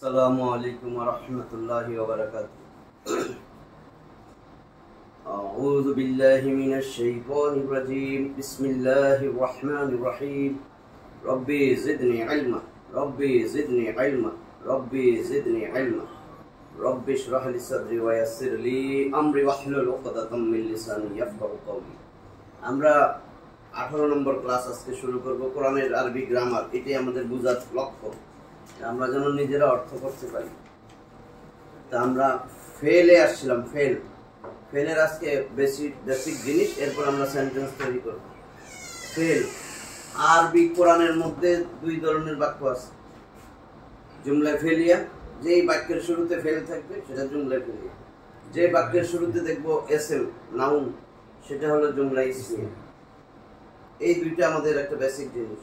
আসসালামু আলাইকুম ওয়া রাহমাতুল্লাহি ওয়া বারাকাতুহু। আউযু বিল্লাহি মিনাশ শাইতানির রাজীম। বিসমিল্লাহির রাহমানির রাহিম। রব্বি জিদনি ইলমা, রব্বি জিদনি ইলমা, রব্বি জিদনি ইলমা। রব্বি ইশরাহ লি সাদরি ওয়া ইয়াসসির লি আমরি ওয়াহলুল উকদাতাম মিন লিসানি ইয়াফকাহু কওলি। আমরা 18 নম্বর ক্লাস আজকে শুরু করব। কোরআনের আরবি গ্রামার, এটাই আমাদের বোঝার লক্ষ্য, আমরা যেন নিজেরা অর্থ করতে পারি। তা আমরা ফেলে আসছিলাম। ফেলের আজকে বেসিক জিনিস, এরপর আমরা সেন্টেন্স তৈরি করব। ফেল আরবি কোরআনের মধ্যে দুই ধরনের বাক্য আছে। জুমলা ফেলিয়া, যেই বাক্যের শুরুতে ফেল থাকবে সেটা জুমলা ফেলিয়া। যে বাক্যের শুরুতে দেখবো এসএম নাউন, সেটা হলো জুমলা ইসমিয়া। এই দুইটা আমাদের একটা বেসিক জিনিস।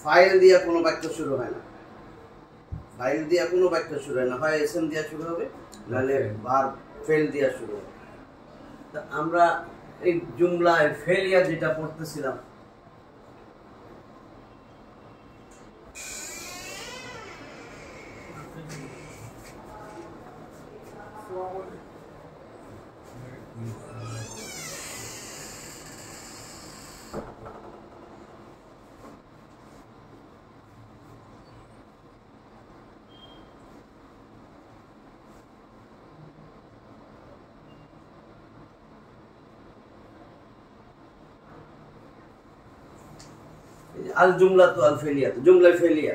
ফাইল দিয়া কোনো বাক্য শুরু হয় না, ফাইল দিয়া কোনো বাক্য শুরু হয় না, হয় এসএম দিয়া শুরু হবে, নাহলে ভার্ব ফেল দিয়া শুরু হবে। তা আমরা এই জুমলায় ফেলিয়া যেটা পড়তেছিলাম, আল জুমলা তো আল ফেলিয়া, তো জুমলা ফেলিয়া,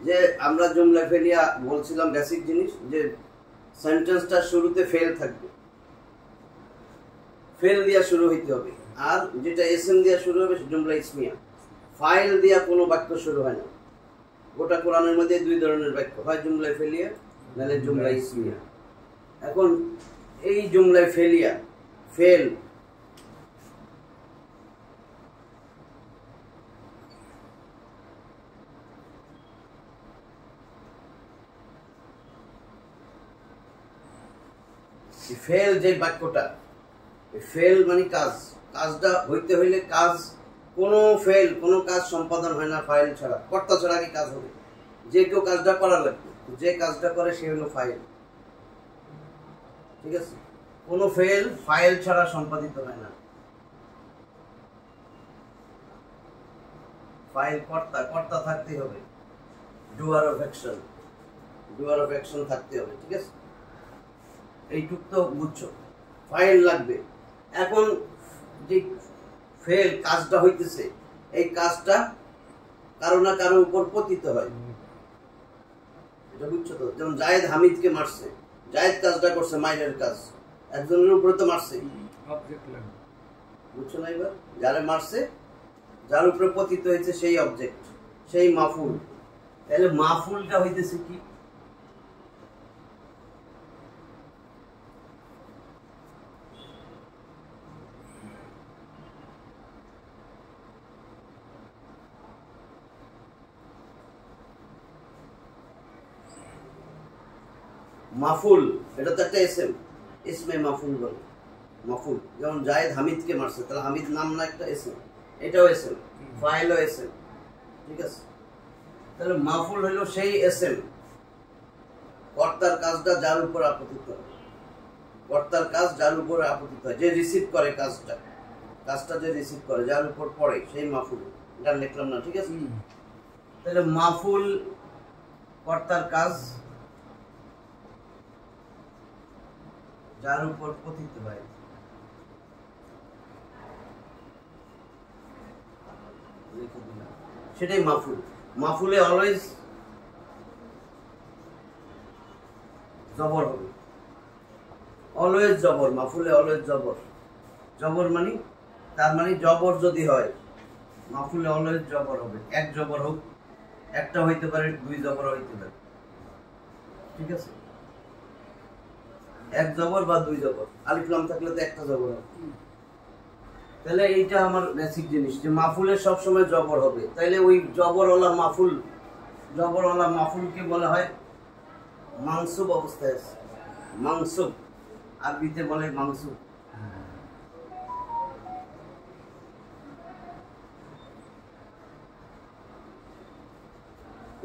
যে আমরা জুমলা ফেলিয়া বলছিলাম বেসিক জিনিস, যে সেন্টেন্সটার শুরুতে ফেল থাকবে, ফেল দিয়া শুরু হইতে হবে। আর যেটা এসএম দিয়া শুরু হবে জুমলা ইসমিয়া। ফাইল দিয়া কোনো বাক্য শুরু হয় না। গোটা কোরআনের মধ্যে দুই ধরনের বাক্য, হয় জুমলা ফেলিয়া নাহলে জুমলা ইসমিয়া। এখন এই জুমলা ফেলিয়া, ফেল ফেল, যে বাক্যটা ফেল মানে কাজ, কাজটা হইতে হইলে কাজ, কোনো ফেল কোনো কাজ সম্পাদন হয় না ফাইল ছাড়া, কর্তা ছাড়া কি কাজ হবে? যে কেউ কাজটা করা লাগবে, যে কাজটা করে সে হলো ফাইল। ঠিক আছে, কোনো ফেল ফাইল ছাড়া সম্পাদিত হয় না। ফাইল কর্তা, কর্তা থাকতে হবে, ডুয়ার অফ অ্যাকশন, ডুয়ার অফ অ্যাকশন থাকতে হবে। ঠিক আছে, এইটুক তো বুঝছো। ফাইল লাগবে। এখন যে ফেল কাজটা হইতেছে, এই কাজটা কারো না কারো উপর পতিত হয়, এটা বুঝছো তো? যেমন জায়েদ হামিদকে মারছে, জায়েদ কাজটা করছে, মাইরের কাজ, একজনের উপরে তো মারছে, বুঝছো না? এবার যারা মারছে, যার উপরে পতিত হয়েছে সেই অবজেক্ট, সেই মাফুল। তাহলে মাফুলটা হইতেছে কি? মাফুল, এটা তো একটা এসএম, ইসমে মাফুল বলে। মাফুল, যেমন জায়েদ হামিদকে মারছে, তাহলে হামিদ নাম না একটা এসএম, এটাও এসএম, ফাইলও এসএম। ঠিক আছে, তাহলে মাফুল হইল সেই এসএম, কর্তার কাজটা যার উপর আপতিত হয়, কর্তার কাজ যার উপর আপতিত হয়, যে রিসিভ করে কাজটা, কাজটা যে রিসিভ করে, যার উপর পড়ে, সেই মাফুল। এটা লিখলাম না? ঠিক আছে, তাহলে মাফুল কর্তার কাজ যার উপর পতিত হয়, সেটাই মাফুল। মাফুলে অলওয়েজ জবর হবে, অলওয়েজ জবর, মাফুলে অলওয়েজ জবর। জবর মানে, তার মানে জবর যদি হয়, মাফুলে অলওয়েজ জবর হবে। এক জবর হোক, একটা হইতে পারে, দুই জবর হইতে পারে। ঠিক আছে, এক জবর বা দুই জবর, আলিফ লাম থাকলে তো একটা জবর হবে। তাহলে এইটা আমার বেসিক জিনিস, যে মাফুলে সবসময় জবর হবে। তাইলে ওই জবরওয়ালা মাফুল, জবরওয়ালা মাফুলকে বলা হয় মানসুব অবস্থায় আছে। মানসুব আরবিতে বলে মানসুব।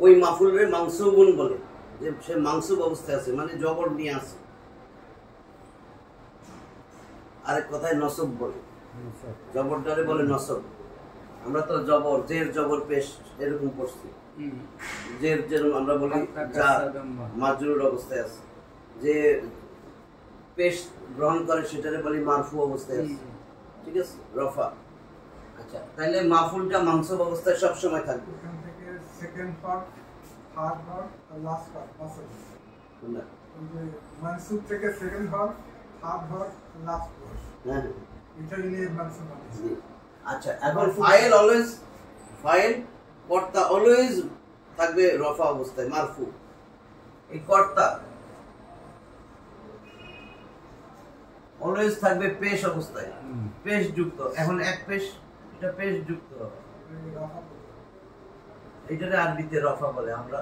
ওই মাফুলরে মানসুবুন বলে। যে সে মানসুব অবস্থায় আছে, মানে জবর নিয়ে আছে। আরেক কথায় নসব বলে, জবরটারে বলে নসব। আমরা তো জবর, জের জবর পেশ এরকম পড়ছি। জের যেরকম আমরা বলি যা মাজরুর অবস্থায় আছে, যে পেশ গ্রহণ করে সেটারে বলি মারফু অবস্থায় আছে, ঠিক আছে, রফা। আচ্ছা, তাহলে মাফুলটা মানসুব অবস্থায় সব সময় থাকবে। এখান থেকে সেকেন্ড পার্ট, থার্ড পার্ট আর লাস্ট পার্ট মাসুব। না, ওই যে মানসুব থেকে second part, third part, last part, হ্যাঁ এটা নিয়ে মানসুব মানে। আচ্ছা, এখন ফাইল অলওয়েজ, ফাইল কর্তা অলওয়েজ থাকবে রফা অবস্থায়, মারফু। এই কর্তা অলওয়েজ থাকবে পেশ অবস্থায়, পেশ যুক্ত। এখন এক পেশ, এটা পেশ যুক্ত হবে, এটারে আরবিতে রফা বলে। আমরা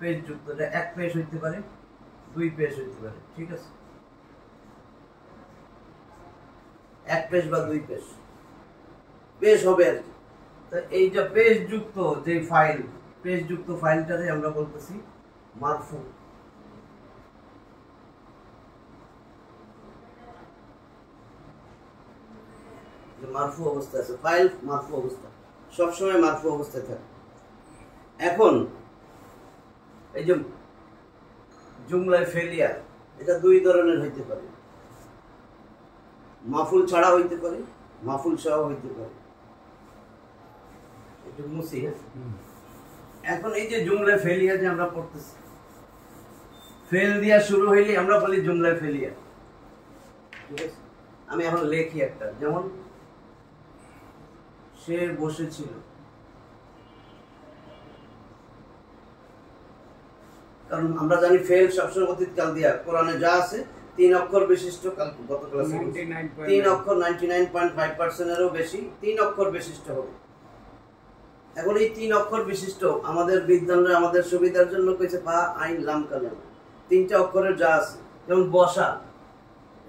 পেশ যুক্ত, এটা এক পেশ হইতে পারে, দুই পেশ হইতে পারে, ঠিক আছে, এক পেশ বা দুই পেশ, পেশ হবে আর কি। তো এইটা পেশ যুক্ত যে ফাইল, পেশ যুক্ত ফাইলটারে আমরা বলতেছি মারফু। মারফু অবস্থা আছে, ফাইল মারফু অবস্থা, সবসময় মারফু অবস্থায় থাকে। এখন এই যে জুমলায় ফেলিয়া, এটা দুই ধরনের হইতে পারে, মাফুল ছাড়া হইতে পারে, মাফুল সহ হইতে পারে। একটু মুছি, হ্যাঁ। এখন এই যে জুমলায় ফেলিয়া যে আমরা পড়তেছি, ফেল দিয়া শুরু হইলে আমরা বলি জুমলায় ফেলিয়া, ঠিক আছে। আমি এখন লেখি একটা, যেমন সে বসেছিল, কারণ আমরা জানি ফেল সবসময় অতীত কাল দিয়া, কোরআনে যা আছে 3 অক্ষর বিশিষ্ট, গত ক্লাসে 3 অক্ষর 99.5% এরও বেশি 3 অক্ষর বিশিষ্ট হবে। এখন এই 3 অক্ষর বিশিষ্ট আমাদের বিদ্যানরা আমাদের সুবিধার জন্য কইছে বা আইন লাম কালাম, 3টা অক্ষরের যা আছে। যেমন বসা,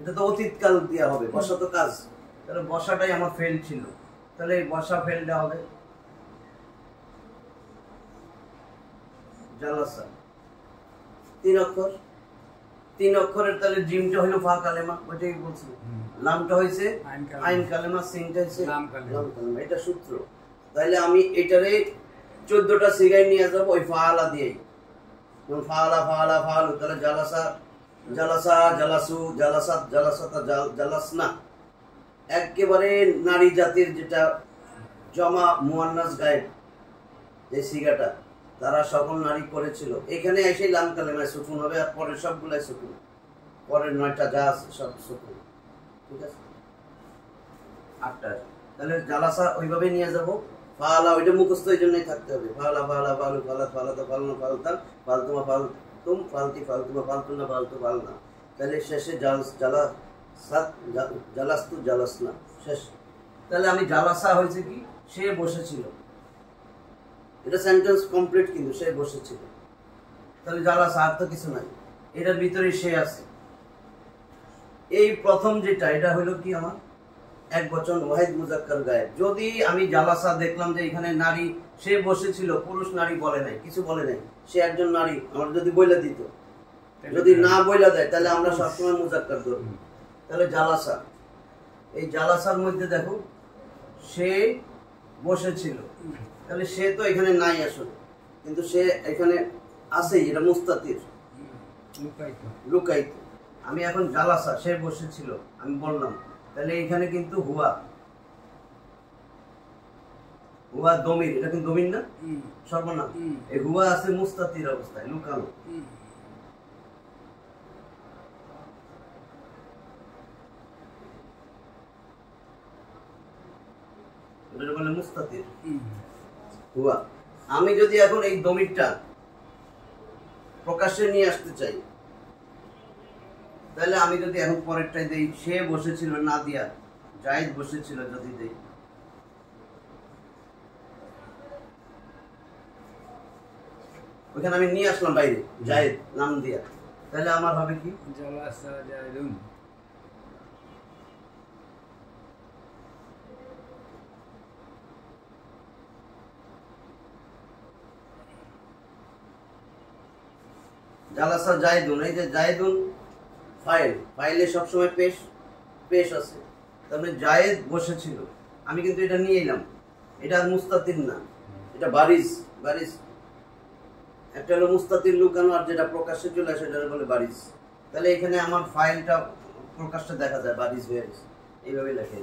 এটা তো অতীত কাল দিয়া হবে, বসা তো কাজ, তাহলে বসাটাই আমার ফেল ছিল, তাহলে এই বসা ফেলটা হবে জালাসা, 3 অক্ষর, 3 অক্ষরের, তাহলে জিমটা হইলো ফা কালেমা, ওইটাই বলছি। লামটা হইছে আইন কালেমা, সিনটা হইছে লাম কালেমা, এটা সূত্র। তাহলে আমি এটারে 14টা সিগায় নিয়ে যাব ওই ফাআলা দিয়েই, যেমন ফাআলা ফাআলা ফাআলু, তাহলে জালাসা জালাসা জালাসু জালাসাত জালাসাতা জালাসনা। একেবারে নারী জাতির যেটা জমা মুয়ান্নাস গায়েব, যে সিগাটা তারা সকল নারী করেছিল, এখানে এসে লাম কালেমায় সুকুন হবে, আর পরের সবগুলাই সুকুন, পরের 9টা যা আছে সব সুকুন, ঠিক আছে, 8টা। তাহলে জালাসা ওইভাবে নিয়ে যাব। ফাআলা ওইটা মুখস্থ এই জন্যই থাকতে হবে, ফাআলা ফাআলা ফাআলু ফাআলাত ফাআলাতা ফাআলুনা ফাআলতান ফাআলতুমা ফাআলতুম ফাআলতি ফাআলতুমা ফাআলতুনা ফাআলতু ফাআলনা। তাহলে শেষে জালাস্তু জালাসনা শেষ। তাহলে আমি জালাসা হয়েছে কি, সে বসেছিল, এটা সেন্টেন্স কমপ্লিট, কিন্তু সে বসেছিল, তাহলে জালাসা, আর তো কিছু নাই, এটার ভিতরে সে আছে। এই প্রথম যেটা, এটা হলো কি আমার এক বচন ওয়াহিদ মুজাক্কার গায়েব। যদি আমি জালাসা দেখলাম যে এখানে নারী, সে বসেছিল, পুরুষ নারী বলে নাই, কিছু বলে নাই, সে একজন নারী, আমার যদি বইলা দিত, যদি না বইলা দেয় তাহলে আমরা সবসময় মুজাক্কার ধরব। তাহলে জালাসা, এই জালাসার মধ্যে দেখো সে বসেছিল, তাহলে সে তো এখানে নাই আসলে, কিন্তু সে এখানে আছে, এটা মুস্তাতির, লুকায়িত। আমি এখন জালাসা, সে বসেছিল আমি বললাম, তাহলে এখানে কিন্তু হুয়া, হুয়া দমির, এটা কিন্তু দমির না, সর্বনাম। এই হুয়া আছে মুস্তাতির অবস্থায়, লুকানো। এটা বলে মুস্তাতির হুয়া। আমি যদি এখন এই দমিরটা প্রকাশ্যে নিয়ে আসতে চাই, তাহলে আমি যদি এখন পরেরটাই দেই, সে বসেছিল না দিয়া জায়েদ বসেছিল যদি দেই, ওখানে আমি নিয়ে আসলাম বাইরে জায়েদ নাম দিয়া, তাহলে আমার হবে কি জালাসা জায়েদুন। জালাসা জায়দুন, এই যে জায়দুন ফাইল, ফাইলে সবসময় পেশ পেশ আছে, তারপরে জায়েদ বসেছিল, আমি কিন্তু এটা নিয়ে এলাম, এটা আর মুস্তাতির না, এটা বারিজ। বারিজ একটা হলো মুস্তাতির লুকানো, আর যেটা প্রকাশ্যে চলে আসে সেটা বলে বারিজ। তাহলে এখানে আমার ফাইলটা প্রকাশটা দেখা যায়, বারিজ হয়ে গেছে, এইভাবে লেখে।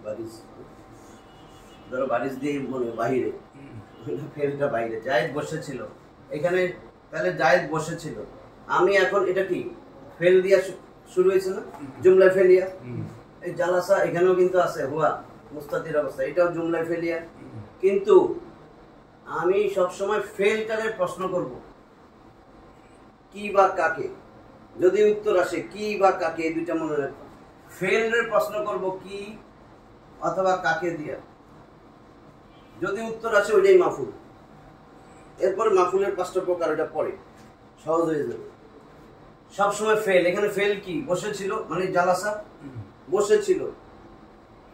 বারিজ ধরো বারিজ দিয়ে মনে বাহিরে, ফেলটা বাইরে, জায়েদ বসেছিল এখানে, তাহলে জায়েদ বসেছিল। আমি এখন এটা কি ফেল দিয়া শুরু হয়েছে না, জুমলা ফেলিয়া। এই জালাসা এখানেও কিন্তু আছে হুয়া মুস্তাতির অবস্থা, এটাও জুমলা ফেলিয়া। কিন্তু আমি সবসময় ফেলটারে প্রশ্ন করব কি বা কাকে, যদি উত্তর আসে কি বা কাকে, এই দুইটা মনে রাখবো। ফেলের প্রশ্ন করব কি অথবা কাকে দিয়া, যদি উত্তর আসে ওইটাই মাফুল। এরপর মাফুলের 5টা প্রকার, এটা পরে সহজ হয়ে যাবে। সবসময় ফেল, এখানে ফেল কি বসেছিল মানে জালাসা বসেছিল,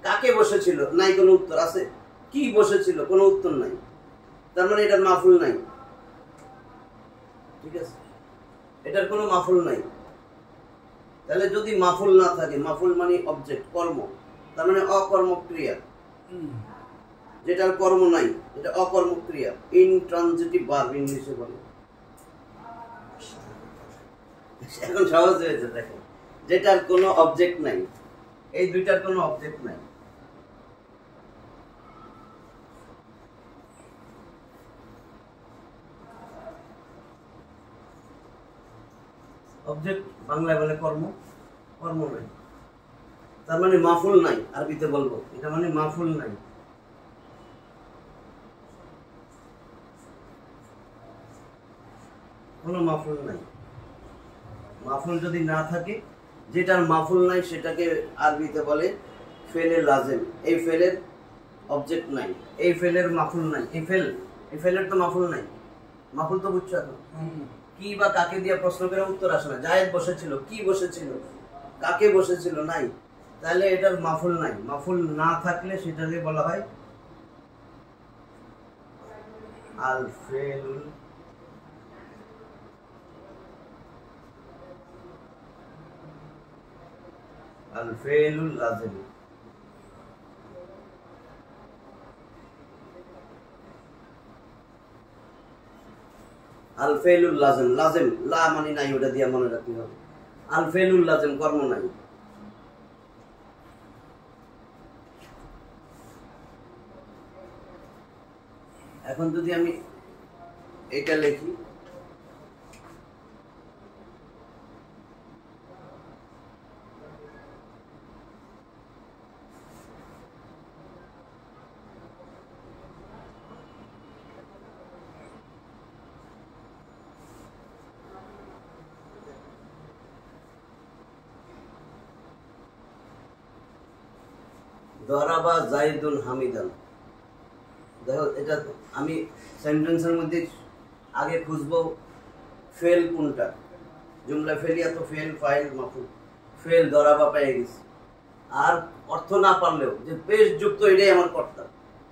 কাকে বসেছিল নাই কোনো উত্তর আছে, কি বসেছিল কোনো উত্তর নাই, তার মানে এটার মাফুল নাই। ঠিক আছে, এটার কোনো মাফুল নাই। তাহলে যদি মাফুল না থাকে, মাফুল মানে অবজেক্ট, কর্ম, তার মানে অকর্মক্রিয়া, যেটার কর্ম নাই, এটা অকর্মক্রিয়া, ইনট্রানজিটিভ ভার্ব ইংলিশে বলে। এখন সহজ হয়েছে, দেখেন, যেটার কোনো অবজেক্ট নাই, এই দুইটার কোনো অবজেক্ট নাই। অবজেক্ট বাংলায় বলে কর্ম, কর্ম নাই, তার মানে মাফুল নাই। আরবিতে বলবো এটা মানে মাফুল নাই। কোনো মাফুল নাই। মাফুল যদি না থাকে, যেটার মাফুল নাই সেটাকে আরবিতে বলে ফেলে লাজেম। এই ফেলের অবজেক্ট নাই, এই ফেলের মাফুল নাই, এই ফেলের তো মাফুল নাই। মাফুল তো বুঝছো এখন, কি বা কাকে দিয়ে প্রশ্ন করে উত্তর আসে না। জায়েদ বসেছিল, কি বসেছিল, কাকে বসেছিল, নাই, তাহলে এটার মাফুল নাই। মাফুল না থাকলে সেটাকে বলা হয় আল ফেলুল লাজিম। আল ফেলুল লাজিম, লাজিম লা মানে নাই, ওটা দিয়ে মনে রাখতে হবে। আল ফেলুল লাজিম, কর্ম নাই। এখন যদি আমি এটা লিখি, দরাবা জাইদুন হামিদান। দেখো, এটা আমি সেন্টেন্সের মধ্যে আগে খুঁজবো ফেল কোনটা, জুমলা ফেলিয়া তো ফেল, ফাইল, মাফুল। ফেল দরাবা পেয়ে গেছি, আর অর্থ না পারলেও যে পেশ যুক্ত, এটাই আমার কর্তা,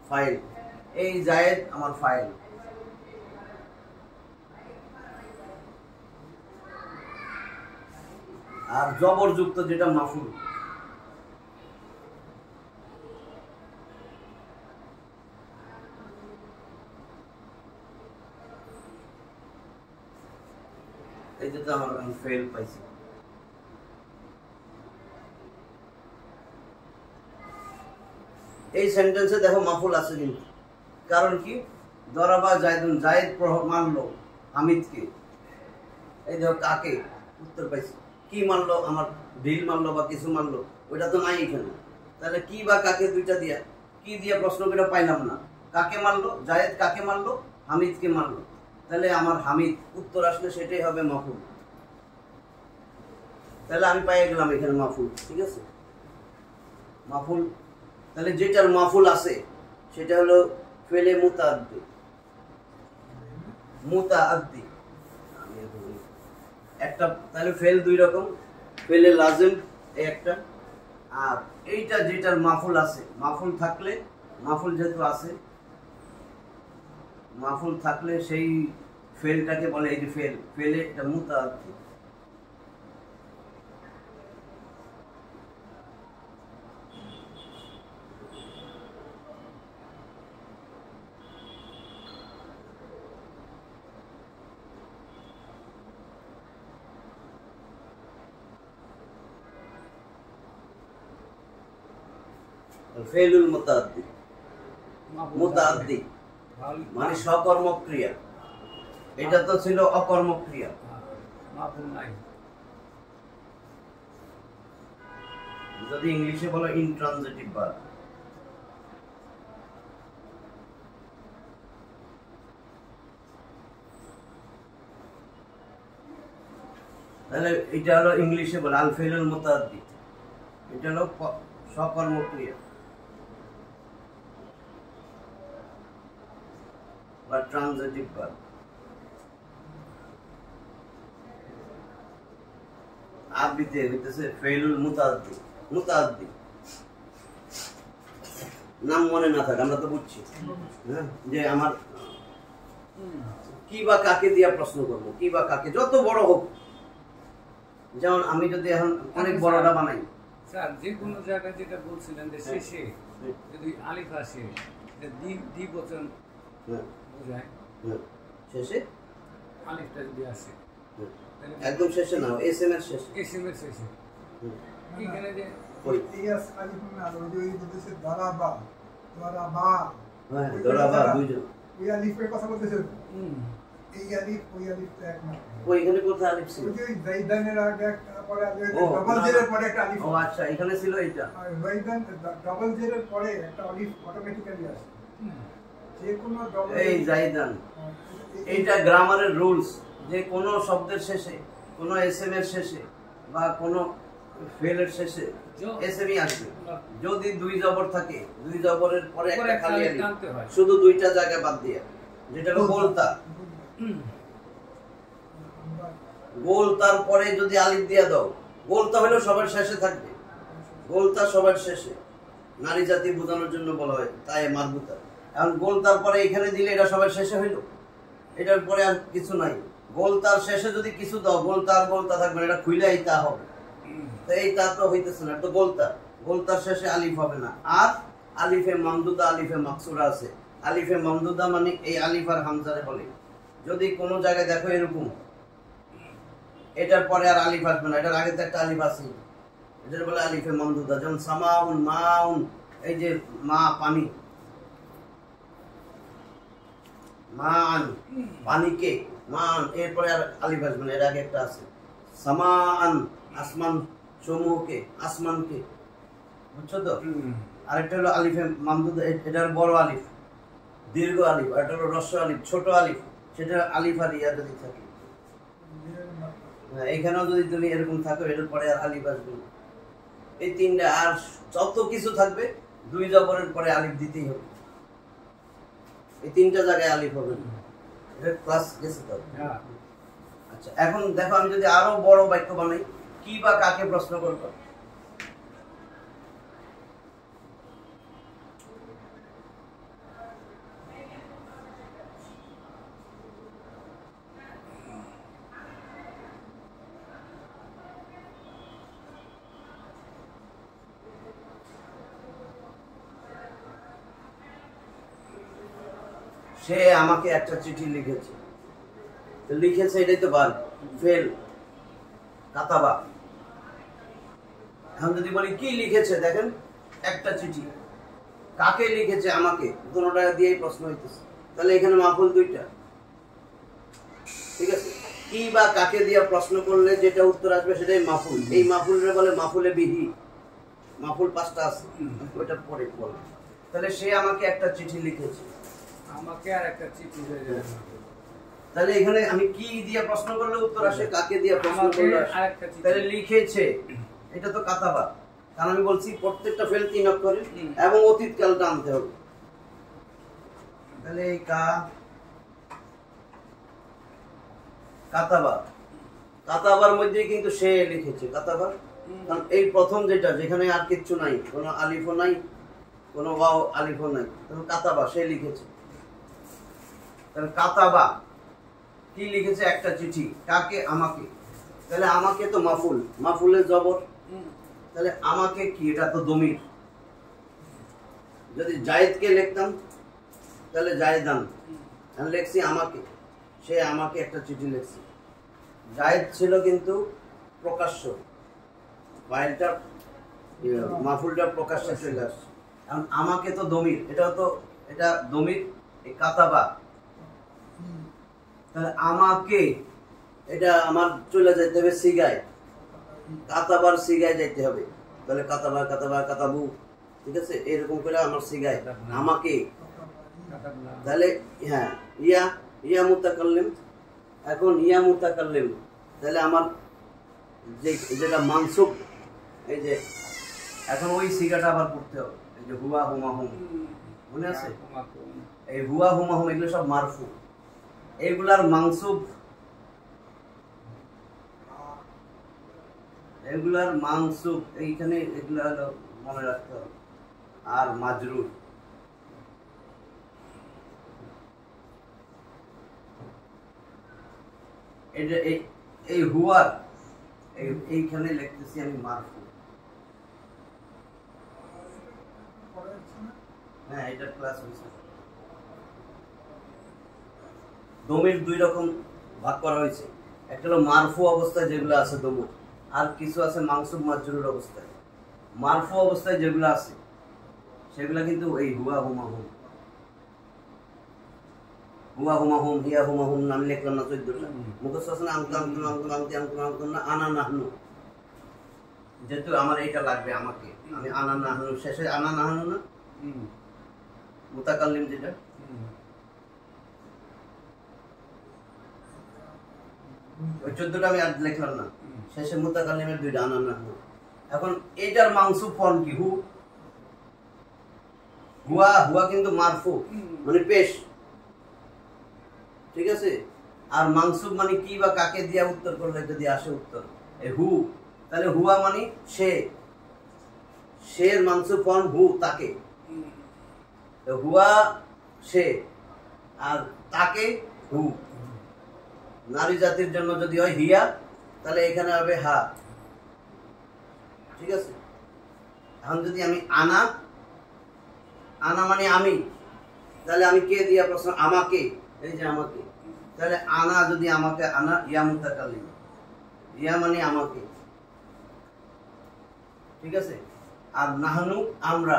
ফাইল। এই জায়েদ আমার ফাইল। আর জবরযুক্ত যেটা মাফুল। এই যে আমার ফেল পাইছি। এই সেন্টেন্সে দেখো মাফুল আছে কিন্তু, কারণ কি, দরাবা জায়দুন, জায়েদ মারলো হামিদকে। এই দেখো কাকে, উত্তর পাইছি। কি মারলো, আমার ঢিল মারলো বা কিছু মারলো, ওইটা তো নাই এখানে। তাহলে কি বা কাকে দুইটা দিয়া, কি দিয়া প্রশ্ন করে পাইলাম না। কাকে মারলো, জায়েদ কাকে মারলো, হামিদকে মারলো। তাহলে আমার হামিদ, উত্তর আসলে সেটাই হবে মাফুল। তাহলে আমি পাই গেলাম এখানে মাফুল। ঠিক আছে, মাফুল। তাহলে যেটার মাফুল আছে সেটা হলো ফেলে মুতাআদ্দি। মুতাআদ্দি একটা, তাহলে ফেল দুই রকম, ফেলে লাজিম একটা, আর এইটা যেটার মাফুল আছে। মাফুল থাকলে, মাফুল যেহেতু আছে, মাফুল থাকলে সেই ফেলটাকে বলে এই যে ফেল, ফেলে এটা মুতাআদ্দি। ফেলুল মুতাআদ্দি, মুতাআদ্দি মানে সকর্মক্রিয়া, এটা তো ছিল অকর্মক্রিয়া। যদি ইংলিশে বলো ইনট্রানজিটিভ ভার্ব। তাহলে এটা হলো ইংলিশে বলে আল ফেলুল মুতাআদ্দি, এটা হলো সকর্মক্রিয়া বা ট্রানজিটিভ ভার্ব। আরবিতে হইতেছে ফেলুল মুতাআদ্দি। মুতাআদ্দি নাম মনে না থাকে আমরা তো বুঝছি, হ্যাঁ, যে আমার কি বা কাকে দিয়া প্রশ্ন করব, কি বা কাকে, যত বড় হোক। যেমন আমি যদি এখন অনেক বড়টা বানাই স্যার, যে কোনো জায়গায় যেটা বলছিলেন যে শেষে যদি আলিফ আসে দ্বিবচন বোঝায়, শেষে আলিফটা যদি আসে একদম শেষে না, এসএম এর শেষে, এসএম এর শেষে এখানে যে ওই ইয়াস আলিফ না ওই যে বলতেছে দারাবা দারাবা, হ্যাঁ দারাবা দুইজন, ওই আলিফের কথা বলতেছে। এই আলিফ ওই আলিফ তো এক না, ওইখানে কোথায় আলিফ ছিল? ওই যে জাইদানের আগে পরে ও, ডাবল জেরের পরে একটা আলিফ। ও আচ্ছা, এখানে ছিল এটা। আর জাইদান ডাবল জেরের পরে একটা আলিফ অটোমেটিক্যালি আসে, যে কোনো ডাবল। এই জাইদান, এইটা গ্রামারের রুলস, যে কোনো শব্দের শেষে, কোনো এসএম এর শেষে বা কোনো ফেলের শেষে এসএমই আসবে। যদি দুই জবর থাকে, দুই জবরের পরে একটা খালি আলিফ, শুধু দুইটা জায়গা বাদ দিয়ে, যেটা হলো গোলতা। গোলতার পরে যদি আলিফ দিয়ে দাও, গোলতা হলো সবার শেষে থাকবে, গোলতা সবার শেষে, নারী জাতি বোঝানোর জন্য বলা হয়, তাই মারবুতা। এখন গোলতার পরে এখানে দিলে এটা সবার শেষে হইল, এটার পরে আর কিছু নাই। গোলতার শেষে যদি কিছু দাও, গোলতা আর গোলতা থাকবে, এটা খুইলে এই তা হবে, তো এই তা তো হইতেছে না, তো গোলতা। গোলতার শেষে আলিফ হবে না। আর আলিফে মামদুদা, আলিফে মাকসুরা আছে। আলিফে মামদুদা মানে এই আলিফ আর হামজারে বলে। যদি কোনো জায়গায় দেখো এরকম, এটার পরে আর আলিফ আসবে না, এটার আগে তো একটা আলিফ আছে, এটার বলে আলিফে মামদুদা। যেমন সামাউন, মাউন, এই যে মা পানি, মান পানিকে, মান, এরপরে আর আলিফ আসবে না, এর আগে একটা আছে। সামান আসমান সমূহকে, আসমানকে, বুঝছো তো? আরেকটা হলো আলিফে মামদুদা, এটার বড় আলিফ, দীর্ঘ আলিফ, আর এটা হলো হ্রস্ব আলিফ, ছোট আলিফ, সেটা আলিফ আর ইয়া যদি থাকে। এখানেও যদি তুমি এরকম থাকো, এটার পরে আর আলিফ আসবে না। এই তিনটা, আর যত কিছু থাকবে দুই জবরের পরে আলিফ দিতেই হবে, এই তিনটা জায়গায় আলিফ হবে। এটা ক্লাস গেছে তো? আচ্ছা, এখন দেখো আমি যদি আরো বড় বাক্য বানাই, কি বা কাকে প্রশ্ন করবো? সে আমাকে একটা চিঠি লিখেছে, লিখেছে এটাই তো ভার্ব, ফেল, কাতাবা। এখন যদি বলি কি লিখেছে, দেখেন একটা চিঠি, কাকে লিখেছে? আমাকে, দুটোটা দিয়েই প্রশ্ন হইতেছে। তাহলে এখানে মাফুল দুইটা, ঠিক আছে? কি বা কাকে দিয়ে প্রশ্ন করলে যেটা উত্তর আসবে সেটাই মাফুল। এই মাফুলরে বলে মাফুলে বিহি। মাফুল পাঁচটা আছে, ওইটা পরে বল। তাহলে সে আমাকে একটা চিঠি লিখেছে, আমাকে আর একটা চিঠি হয়ে যাবে। তাহলে এখানে আমি কি দিয়ে প্রশ্ন করলে উত্তর আসে, কাকে দিয়ে প্রশ্ন করলে আসে? তাহলে লিখেছে, এটা তো কাতাবা, কারণ আমি বলছি প্রত্যেকটা ফেল 3 অক্ষরের এবং অতীত কালটা আনতে হবে। তাহলে এই কাতাবা, কাতাবার মধ্যে কিন্তু সে লিখেছে, কাতাবা। কারণ এই প্রথম যেটা, যেখানে আর কিচ্ছু নাই, কোনো আলিফও নাই, কোনো ওয়াও আলিফও নাই, কাতাবা, সে লিখেছে। তাহলে কাতাবা কি লিখেছে? একটা চিঠি। কাকে? আমাকে। তাহলে আমাকে তো মাফুল, মাফুলের জবর, তাহলে আমাকে কি? এটা তো দমির। যদি জায়েদকে লিখতাম তাহলে জায়েদান, আমি লিখছি আমাকে, সে আমাকে একটা চিঠি লিখছে। জায়েদ ছিল কিন্তু প্রকাশ্য, ফাইলটা মাফুলটা প্রকাশ্যে চলে আসছে। এখন আমাকে তো দমির, এটাও তো এটা দমির, এই কাতাবা, তাহলে আমাকে এটা আমার চলে যেতে হবে সিগায়, কাতাবার সিগায় যাইতে হবে। তাহলে কাতাবা কাতাবা কাতাবু, ঠিক আছে, এরকম করে আমার সিগায় আমাকে। তাহলে হ্যাঁ, ইয়া ইয়া মুতাকাল্লিম। এখন ইয়া মুতাকাল্লিম, তাহলে আমার যেটা মানসুব, এই যে এখন ওই সিগাটা আবার করতে হবে। এই যে হুয়া হুমা হুম, মনে আছে? এই হুয়া হুমা হুম এগুলো সব মারফু, এগুলার মানসুব, এগুলার মানসুব এইখানে, এগুলা হলো মনে রাখতে হবে। আর মাজরুর, এটা এই হুয়ার এইখানে লিখতেছি আমি মারফু। হ্যাঁ, এটা ক্লাস হয়েছে। দমির দুই রকম ভাগ করা হয়েছে, একটা হলো মারফু অবস্থায় যেগুলো আছে দমির, আর কিছু আছে মানসুব মাজরুর অবস্থায়। মারফু অবস্থায় যেগুলো আছে সেগুলা কিন্তু এই হুয়া হুমা হুম, হুয়া হুমা হুম, হিয়া হুমা হুম নাম লিখলাম না 14টা মুখস্থ আছে না? আমতু আমতু আমতু আমতু আমতু আমতু না, আনা নাহনু, যেহেতু আমার এইটা লাগবে আমাকে, আমি আনা নাহনু, শেষে আনা নাহনু না মুতাকাল্লিম যেটা, ওই 14টা আমি আর লিখলাম না, শেষে মুতাকাল্লিমের 2টা আনা নাহনু। এখন এটার মানসুব ফর্ম কি? হু, হুয়া, হুয়া কিন্তু মারফু মানে পেশ, ঠিক আছে। আর মানসুব মানে কি বা কাকে দিয়া উত্তর করলে যদি আসে উত্তর, এই হু, তাহলে হুয়া মানে সে, সের মানসুব ফর্ম হু, তাকে। হুয়া সে, আর তাকে হু। নারী জাতির জন্য যদি হয় হিয়া, তাহলে এখানে হবে হা, ঠিক আছে। এখন যদি আমি আনা, আনা মানে আমি, তাহলে আমি কে দিয়া প্রশ্ন? আমাকে, এই যে আমাকে। তাহলে আনা যদি আমাকে, আনা ইয়া মুতাকাল্লিম, ইয়া মানে আমাকে, ঠিক আছে। আর নাহনু আমরা,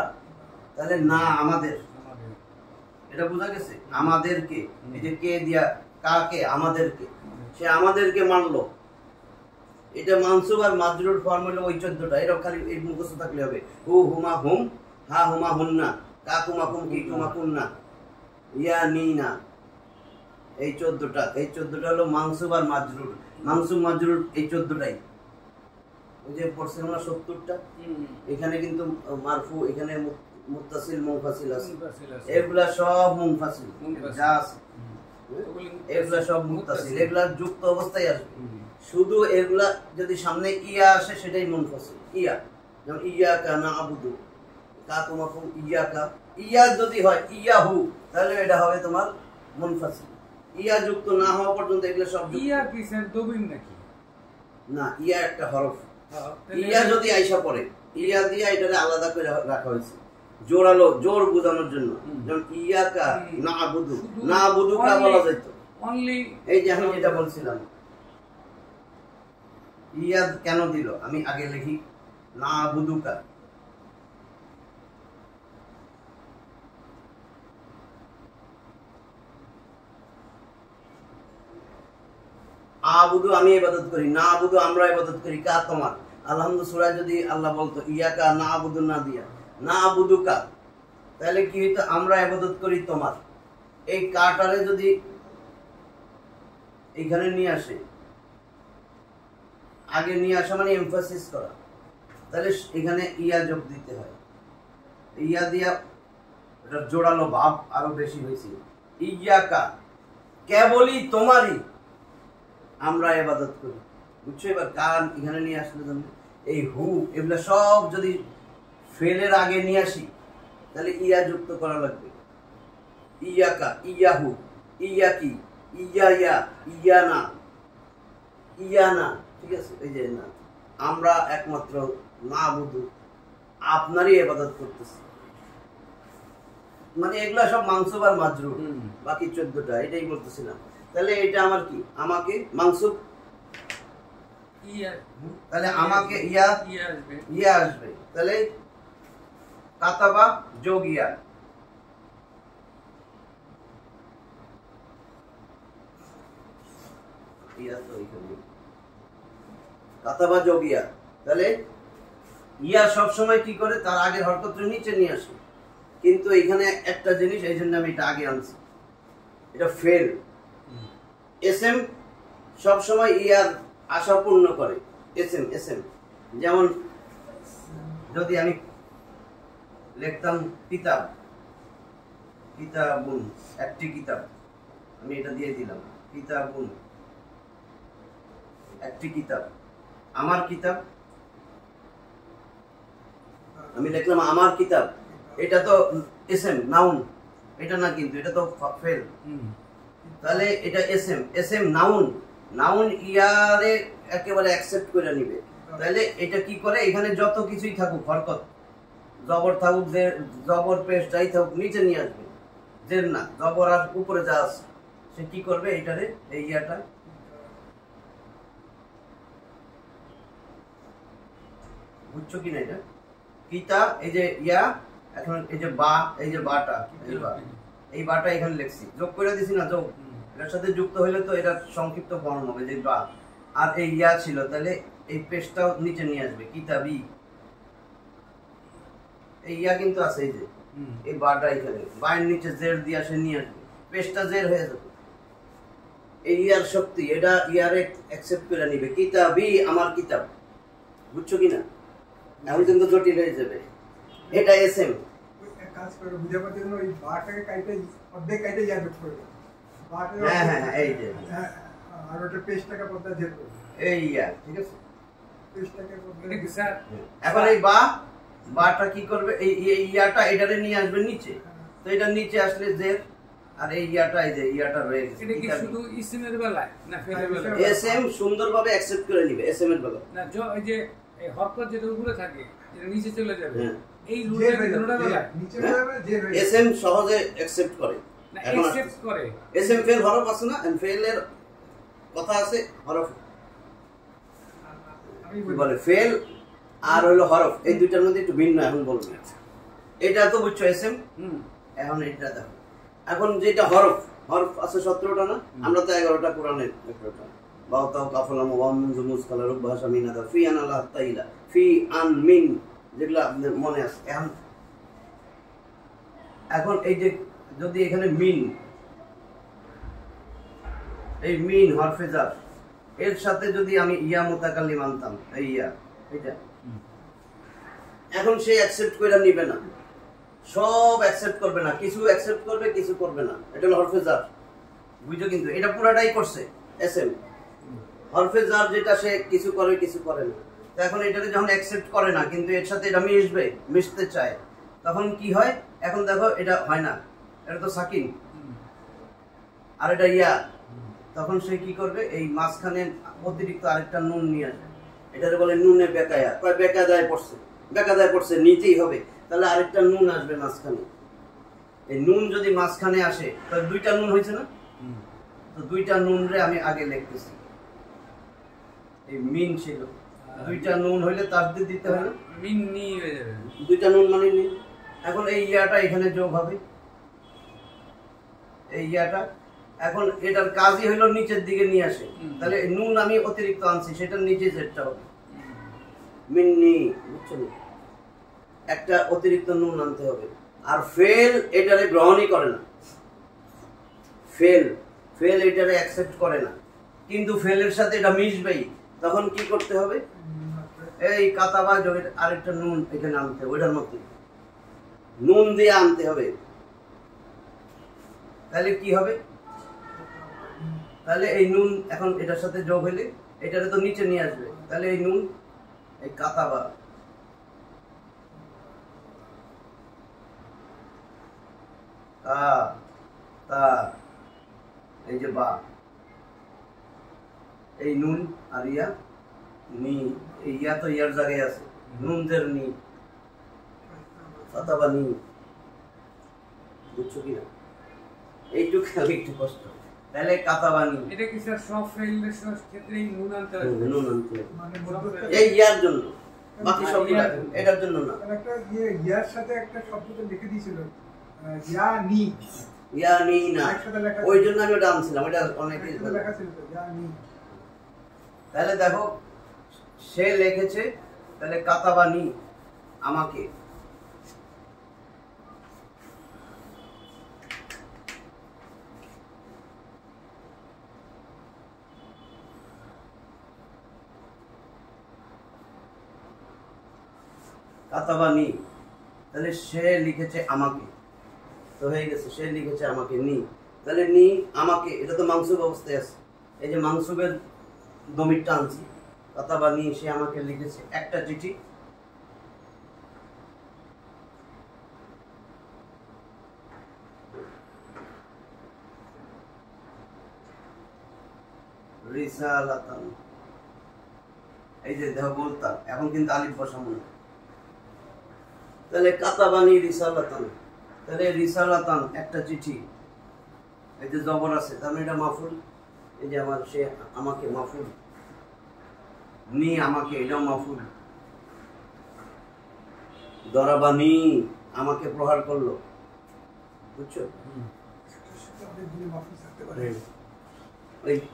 তাহলে না আমাদের, এটা বোঝা গেছে? আমাদেরকে, এই যে কে দিয়া, কাকে? আমাদেরকে, সে আমাদেরকে মানলো। এটা মানসুব আর মাজরুর ফর্ম হলো ওই 14টা, এরকম খালি এই মুখস্থ থাকলে হবে। হু হুমা হুম, হা হুমা হুন্না, কাকুমা কুম কিকুমা কুন্না, ইয়া নিনা, এই 14টা। এই 14টা হলো মানসুব আর মাজরুর। মানসুব মাজরুর এই 14টাই, ওই যে পড়ছেন না 70টা, এখানে কিন্তু মারফু, এখানে মুত্তাসিল মুনফাসিল আছে, এগুলা সব মুনফাসিল যা আছে, এগুলা সব মুত্তাসিল, এগুলা যুক্ত অবস্থায় আসবে। শুধু এগুলা যদি সামনে ইয়া আসে সেটাই মুনফাসিল। ইয়া, যেমন ইয়াকা না'বুদু, কাকুমাকুম ইয়াকা, ইয়া যদি হয় ইয়াহু, তাহলে এটা হবে তোমার মুনফাসিল। ইয়া যুক্ত না হওয়া পর্যন্ত এগুলো সব যুক্ত। ইয়া কি স্যার দবির নাকি? না, ইয়া একটা হরফ। ইয়া যদি আইসা পড়ে, ইয়া দিয়ে এটাকে আলাদা করে রাখা হয়েছে, জোরালো, জোর বোঝানোর জন্য। যেমন ইয়াকা না'বুদু, না'বুদুকা বলা যেত অনলি, এই যে আমি যেটা বলছিলাম। ইয়া কেন দিল? আমি আগে লিখি না'বুদুকা, আবুদু আমি ইবাদত করি, না আবুদু আমরা ইবাদত করি, কা তোমার। আলহামদুলিল্লাহ সূরা যদি আল্লাহ বলতো ইয়াকা না আবুদু না দিয়া না আবুদুকা, তাহলে কি হইতো? আমরা ইবাদত করি তোমার। এই কাটারে যদি এখানে নিয়ে আসে, আগে নিয়ে আসা মানে এমফাসিস করা, তাহলে এখানে ইয়া যোগ দিতে হয়। ইয়া দিয়া এটা জোড়ালো ভাব আরো বেশি হয়েছে। ইয়াকা, কেবলই তোমারই আমরা ইবাদত করি, বুঝছো? এবার কান এখানে নিয়ে আসলে এই হু, এগুলা সব যদি ফেলের আগে নিয়ে আসি, তাহলে ইয়া যুক্ত করা লাগবে। ইয়াকা, ইয়াহু, ইয়া কি, ইয়া ইয়া, ইয়া না, ইয়া না, ঠিক আছে? এই যে না, আমরা একমাত্র মাবুদু, আপনারই ইবাদত করতেছি। মানে এগুলা সব মানসুব আর মাজরুর, বাকি 14টা এটাই বলতেছিলাম। তাহলে এটা আমার কি, আমাকে মানসুব, তাহলে আমাকে ইয়া আসবে, তাহলে কাতাবা যোগ ইয়া, কাতাবা যোগ ইয়া, তাহলে ইয়া সবসময় কি করে, তার আগের হরকতটা নিচে নিয়ে আসে। কিন্তু এখানে একটা জিনিস, এই জন্য আমি এটা আগে আনছি, এটা ফেল। এসএম সবসময় ইয়ার আশা পূর্ণ করে, এসএম এসএম। যেমন যদি আমি লিখতাম কিতাব, কিতাবুন, একটি কিতাব, আমি এটা দিয়ে দিলাম, কিতাবুন একটি কিতাব, আমার কিতাব, আমি লিখলাম আমার কিতাব, এটা তো এসএম নাউন, এটা না, কিন্তু এটা তো ফেল। তাহলে এটা এসএম, এসএম নাউন, নাউন ইয়ারে একেবারে অ্যাকসেপ্ট করে নিবে। তাহলে এটা কি করে, এখানে যত কিছুই থাকুক হরকত, জবর থাকুক, জবর পেশ যাই থাকুক, নিচে নিয়ে আসবে। জের না, জবর আর উপরে যা আছে সে কি করবে, এইটারে, এই ইয়াটা বুঝছো কিনা? এটা কিতা, এই যে ইয়া, এখন এই যে বা, এই যে বাটা, এই বাটা এখানে লিখছি, যোগ করে দিছি না, যোগ, এটার সাথে যুক্ত হইলে তো এটা সংক্ষিপ্ত ফর্ম হবে, যে বা, আর এই ইয়া ছিল, তাহলে এই পেশটাও নিচে নিয়ে আসবে, কিতাবি, এই ইয়া কিন্তু আছে, এই যে এই বাটা এখানে, বায়ের নিচে জের দিয়ে আসে নিয়ে আসবে, পেশটা জের হয়ে যাবে। এই ইয়ার শক্তি, এটা ইয়ারে অ্যাকসেপ্ট করে নিবে, কিতাবি, আমার কিতাব, বুঝছো কিনা? এখন কিন্তু জটিল হয়ে যাবে, এটা এসএম। কাজ করে বুঝে পাচ্ছি, ওই বাটাকে কাইটে অর্ধেক কাইটে ইয়া যোগ করবে, হ্যাঁ হ্যাঁ এই যে, আর ওটা পেস্টটাকে পর্দা জের করবে, এই ইয়া, ঠিক আছে? পেস্টটাকে পর্দা, এখন এই বাটা কি করবে, এই ইয়াটা এটারে নিয়ে আসবে নিচে, তো এটা নিচে আসলে জের, আর এই ইয়াটা, এই যে ইয়াটা রয়ে গেছে। এটা কি শুধু ইসমের বেলায় না ফেলের বেলায়? এসএম সুন্দরভাবে অ্যাকসেপ্ট করে নিবে, এসএম এর বেলায় না, এই যে এই হরকত যেটা উপরে থাকে, যেটা নিচে চলে যাবে, এই রুলটা কি দুটোটা বেলায় নিচে যাবে, জের হয়ে এসএম সহজে অ্যাকসেপ্ট করে না, অ্যাকসেপ্ট করে। এসএম ফেল হরফ আছে না, ফেল এর কথা আছে, হরফ বলে ফেল আর হলো হরফ, এই দুইটার মধ্যে একটু ভিন্ন। এখন বলবো, এটা তো বুঝছো এসএম, এখন এটা দেখো, এখন যেটা হরফ, হরফ আছে 17টা না, আমরা তো 11টা কোরআনের 11টা, বাওতাও কাফলাম ওয়াম মুজ কালারু ভাষা মিনাদা ফি আনাল্লাহ তাইলা ফি আন মিন, যেগুলো আপনাদের মনে আছে। এখন এই যে যদি এখানে মিন, এই মিন হরফে জার, এর সাথে যদি আমি ইয়া মুতাকাল্লিম আনতাম, এই ইয়া, এটা এখন সে অ্যাকসেপ্ট করে নিবে না, সব অ্যাকসেপ্ট করবে না, কিছু অ্যাকসেপ্ট করবে, কিছু করবে না। এটা হলো হরফে জার, বুঝছো? কিন্তু এটা পুরাটাই করছে এসএম। হরফে জার যেটা, সে কিছু করে, কিছু করে না। তো এখন এটাকে যখন অ্যাকসেপ্ট করে না, কিন্তু এর সাথে এটা মিশবে, মিশতে চায়, তখন কি হয়? এখন দেখো এটা হয় না, এটা তো সাকিন, আর এটা ইয়া, তখন সে কি করবে? এই মাঝখানে অতিরিক্ত আরেকটা নুন নিয়ে আসবে, এটাকে বলে নুনে বেকায়া। বেকাদায় পড়ছে, বেকাদায় পড়ছে, নিতেই হবে, তাহলে আরেকটা নুন আসবে মাঝখানে। এই নুন যদি মাঝখানে আসে, তাহলে দুইটা নুন হয়েছে না? তো দুইটা নুন রে আমি আগে লিখতেছি, এই মিন ছিল, দুইটা নুন হইলে তাসদীদ দিতে হয় না, মিন নি হয়ে যাবে, দুইটা নুন মানে নি। এখন এই ইয়াটা এখানে যোগ হবে, এই ইয়াটা, এখন এটার কাজই হলো নিচের দিকে নিয়ে আসে, তাহলে নুন আমি অতিরিক্ত আনছি, সেটার নিচে যেটা হবে মিন্নি, বুঝছো? একটা অতিরিক্ত নুন আনতে হবে। আর ফেল এটারে গ্রহণই করে না, ফেল এটারে অ্যাকসেপ্ট করে না, কিন্তু ফেলের সাথে এটা মিশবেই। তখন কি করতে হবে? এই কাতাবা যোগের আরেকটা নুন এখানে আনতে হবে, ওইটার মধ্যে নুন দিয়ে আনতে হবে। তাহলে কি হবে? তাহলে এই নুন এখন এটার সাথে যোগ হইলে এটারে তো নিচে নিয়ে আসবে, তাহলে এই নুন, এই কাতাবা, তা তা এই যে বা, এই নুন আর ইয়া নি, এই ইয়া তো ইয়ার জায়গায় আছে, নুনদের নি, অথবা নি, বুঝছো কিনা? এইটুকু খালি একটু কষ্ট, তাহলে কাতাবানি। এটা কি স্যার সব ফেলের ক্ষেত্রেই নুন আনতে হবে? নুন আনতে হবে মানে এই ইয়ার জন্য, বাকি সব এটার জন্য না। একটা ইয়ার সাথে একটা শব্দটা লিখে দিয়েছিল, ইয়া নি, ইয়া নি না, একসাথে লেখা, ওই জন্য আমি ওটা আনছিলাম, ওটা অনেক লেখা ছিল তো ইয়া নি। তাহলে দেখো সে লিখেছে, তাহলে কাতাবানি আমাকে, কাতাবানি, তাহলে সে লিখেছে আমাকে, তো হয়ে গেছে, সে লিখেছে আমাকে নি, তাহলে নি আমাকে, এটা তো মাংসুব অবস্থায় আছে, এই যে মাংসুবের দমিরটা আনছি, কাতাবানি সে আমাকে লিখেছে একটা চিঠি, রিসালাতান, এই যে দেখো বলতাম, এখন কিন্তু আলিফ বসাবো না, তাহলে কাতাবানি রিসালাতান, তাহলে রিসালাতান একটা চিঠি, এই যে জবর আছে, তার মানে এটা মাফুল, এই যে আমার সে আমাকে মাফুল, নি আমাকে, এটাও মাফুল, দরাবানি আমাকে প্রহার করলো, বুঝছো?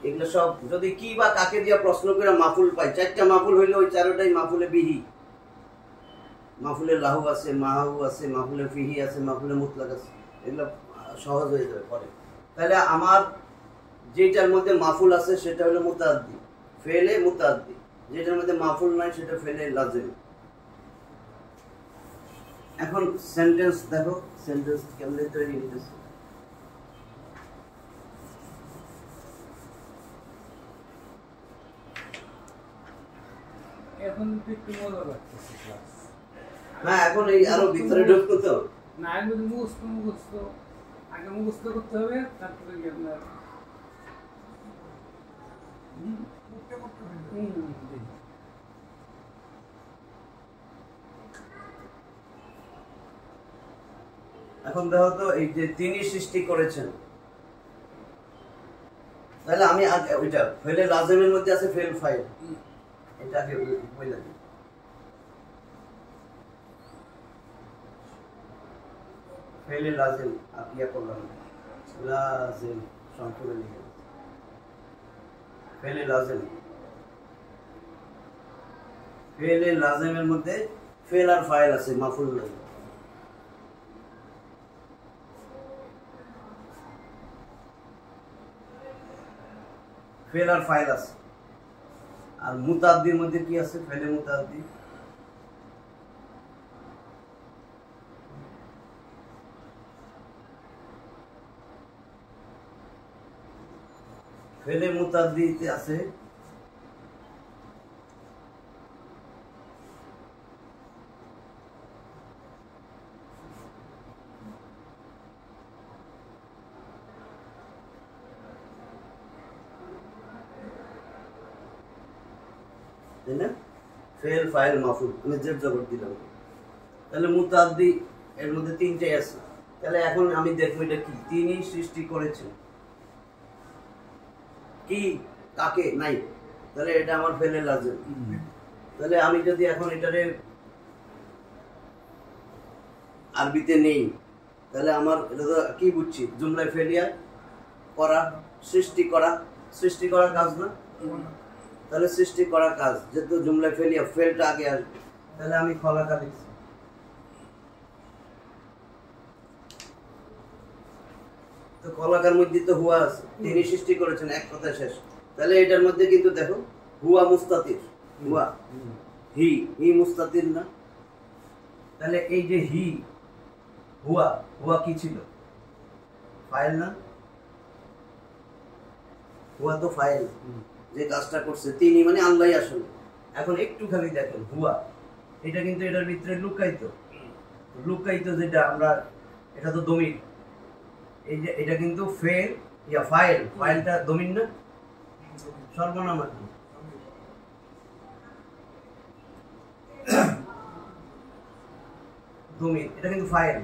এগুলো সব যদি কি বা কাকে দিয়া প্রশ্ন করে মাফুল পাই, চারটা মাফুল হইলে ওই চারোটাই মাফুলে বিহি, মাফুলে লাহু আছে, মাহু আছে, মাফুলে ফিহি আছে, মাফুলে মুতলাক আছে, এগুলো সহজ হয়ে যাবে পরে। তাহলে আমার যেটার মধ্যে মাফুল আছে সেটা হলো মুতাআদ্দি, ফেলে মুতাআদ্দি, যেটার মধ্যে মাফুল নাই সেটা ফেলে লাজিম। এখন সেন্টেন্স দেখো, সেন্টেন্স কেমনে তৈরি হইতেছে। এখন একটু মজা লাগতেছে ক্লাস। না এখন এই আরো ভিতরে ঢুকতো তো, না এর মধ্যে মুখস্থ আগে মুখস্থ করতে হবে, তারপরে কি আপনার এখন দেখো তো, এই যে তিনি সৃষ্টি করেছেন, তাহলে আমি আগে ওইটা ফেলে লাজেমের মধ্যে আছে ফেল ফাইল, এটা আগে বলে দিই। ফেলে লাজেম আর ইয়া করলাম, লাজেম সংক্ষেপে লিখে ফেলে লাজেম, ফেলে লাজেমের মধ্যে ফেল আর ফাইল আছে, মাফুল নাই। ফেল আর ফাইল আছে, আর মুতাআদ্দির মধ্যে কি আছে? ফেলে মুতাআদ্দি, ফেলে মুতাআদ্দিতে আছে তাই না, ফেল ফাইল মাফুল, আমি জেড জবর দিলাম, তাহলে মুতাআদ্দি এর মধ্যে তিনটাই আছে। তাহলে এখন আমি দেখবো এটা কি, তিনি সৃষ্টি করেছেন, কি কাকে নাই, তাহলে এটা আমার ফেলে লাজেম। তাহলে আমি যদি এখন এটারে আরবিতে নেই, তাহলে আমার এটা তো কি বুঝছি, জুমলায় ফেলিয়া করা, সৃষ্টি করা, সৃষ্টি করার কাজ না, তাহলে সৃষ্টি করার কাজ, যেহেতু জুমলায় ফেলিয়া ফেলটা আগে আসবে, তাহলে আমি খলাকা লিখছি, তো খলাকার মধ্যে তো হুয়া আছে, তিনি সৃষ্টি করেছেন, এক কথা শেষ। তাহলে এটার মধ্যে কিন্তু দেখো হুয়া মুস্তাতির, হুয়া হি, হি মুস্তাতির না, তাহলে এই যে হি হুয়া, হুয়া কি ছিল? ফাইল না, হুয়া তো ফাইল, যে কাজটা করছে তিনি মানে আল্লাহ আসলে। এখন একটুখানি দেখেন হুয়া, এটা কিন্তু এটার ভিতরে লুকায়িত, লুকায়িত যেটা আমরা, এটা তো দমির, এই যে এটা কিন্তু ফেল ইয়া ফাইল, ফাইলটা দমির না, সর্বনাম আর কি? দমির, এটা কিন্তু ফাইল,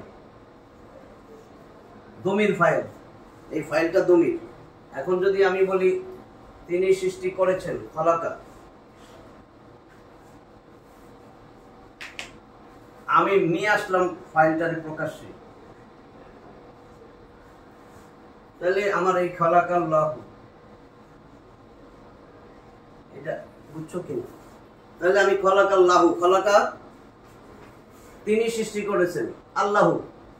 দমির ফাইল, এই ফাইলটা দমির। এখন যদি আমি বলি তিনি সৃষ্টি করেছেন, খালাকা, আমি নিয়ে আসলাম ফাইলটার প্রকাশ্যে, তাহলে আমার এই খালাকাল্লাহ, এটা বুঝছো কিনা? তাহলে আমি খালাকাল্লাহু, খালাকা তিনি সৃষ্টি করেছেন, আল্লাহ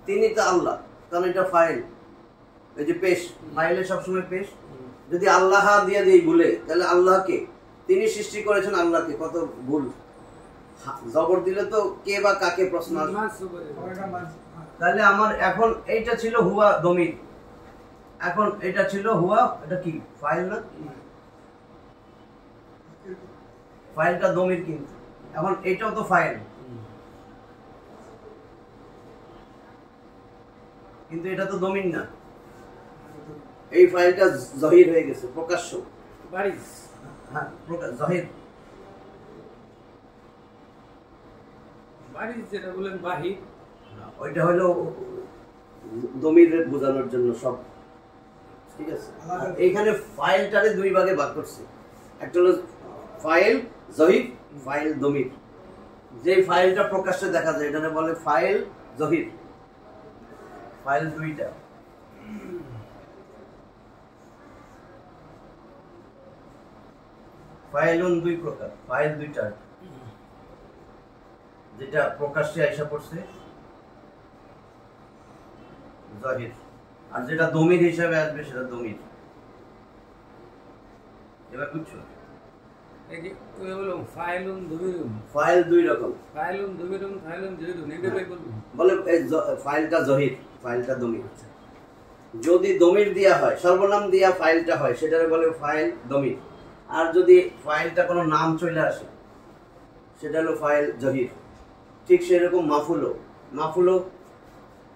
তিনি তো আল্লাহ, কারণ এটা ফাইল, এই যে পেশ, ফাইলে সবসময় পেশ। যদি আল্লাহ দিয়ে দিই ভুলে, তাহলে আল্লাহকে, তিনি সৃষ্টি করেছেন আল্লাহকে, কত ভুল। জবর দিলে তো কে বা কাকে প্রশ্ন আসবে। তাহলে আমার এখন এইটা ছিল হুয়া দমির, এখন এটা ছিল হুয়া, এটা কি ফাইল না? ফাইলটা দমির, কিন্তু এখন এটাও তো ফাইল, কিন্তু এটা তো দমির না। এই ফাইলটা জহির হয়ে গেছে, প্রকাশ্য, হ্যাঁ জহির। যেটা বলেন বাহির, ওইটা হলো দমির বোঝানোর জন্য সব, ঠিক আছে। এইখানে ফাইলটারে দুই ভাগে ভাগ করছে, একটা হলো ফাইল জহির, ফাইল দমির। যে ফাইলটা প্রকাশ্যে দেখা যায় এটা বলে ফাইল জহির, ফাইল দুইটা। ফাইলুন দুই প্রকার, ফাইল দুইটা, যেটা প্রকাশ্যে আইসা পড়ছে জাহির, আর যেটা দমির হিসাবে আসবে সেটা দমির। এবার বুঝছো? ফাইল দুই রকম, বলে ফাইলটা জহির, ফাইলটা দমির। যদি দমির দেয়া হয়, সর্বনাম দিয়া ফাইলটা হয়, সেটারে বলে ফাইল দমির। আর যদি ফাইলটা কোনো নাম চলে আসে, সেটা হলো ফাইল জহির। ঠিক সেরকম মাফুলো, মাফুলো,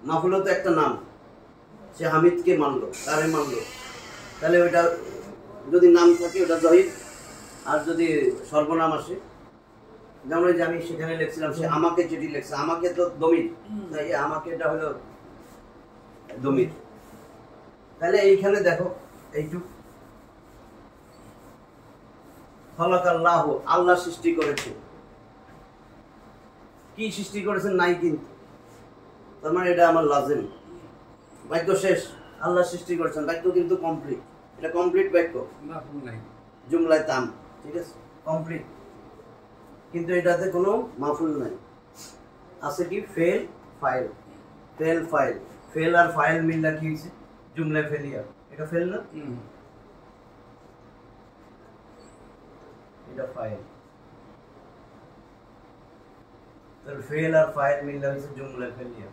মাফুলো তো একটা নাম, সে হামিদকে মানলো, তারে মানলো, তাহলে ওইটা যদি নাম থাকে ওটা জহির। আর যদি সর্বনাম আসে, যেমন যে আমি সেখানে লিখছিলাম সে আমাকে চিঠি লিখছে, আমাকে তো দমির, তাই আমাকে এটা হলো দমির। তাহলে এইখানে দেখো এইটুক, খালাকাল্লাহ, আল্লাহ সৃষ্টি করেছে। কি সৃষ্টি করেছেন নাই কিন্তু, তার মানে এটা আমার লাজিম, বাক্য শেষ, আল্লাহ সৃষ্টি করেছেন, বাক্য কিন্তু কমপ্লিট, এটা কমপ্লিট বাক্য, জুমলায় তাম, ঠিক আছে, কমপ্লিট। কিন্তু এটাতে কোনো মাফুল নাই, আছে কি fail file, fail file, fail আর ফাইল মিললা কি হয়েছে, জুমলায় ফেলিয়া, এটা ফেল না, এটা ফাইল। তাহলে ফেল আর ফাইল মিললা হয়েছে জুমলায় ফেলিয়া।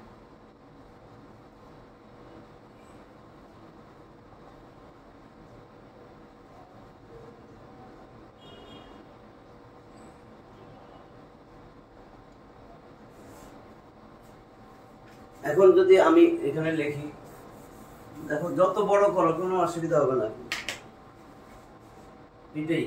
এখন যদি আমি এখানে লিখি, দেখো যত বড় করো কোনো অসুবিধা হবে না, এটাই।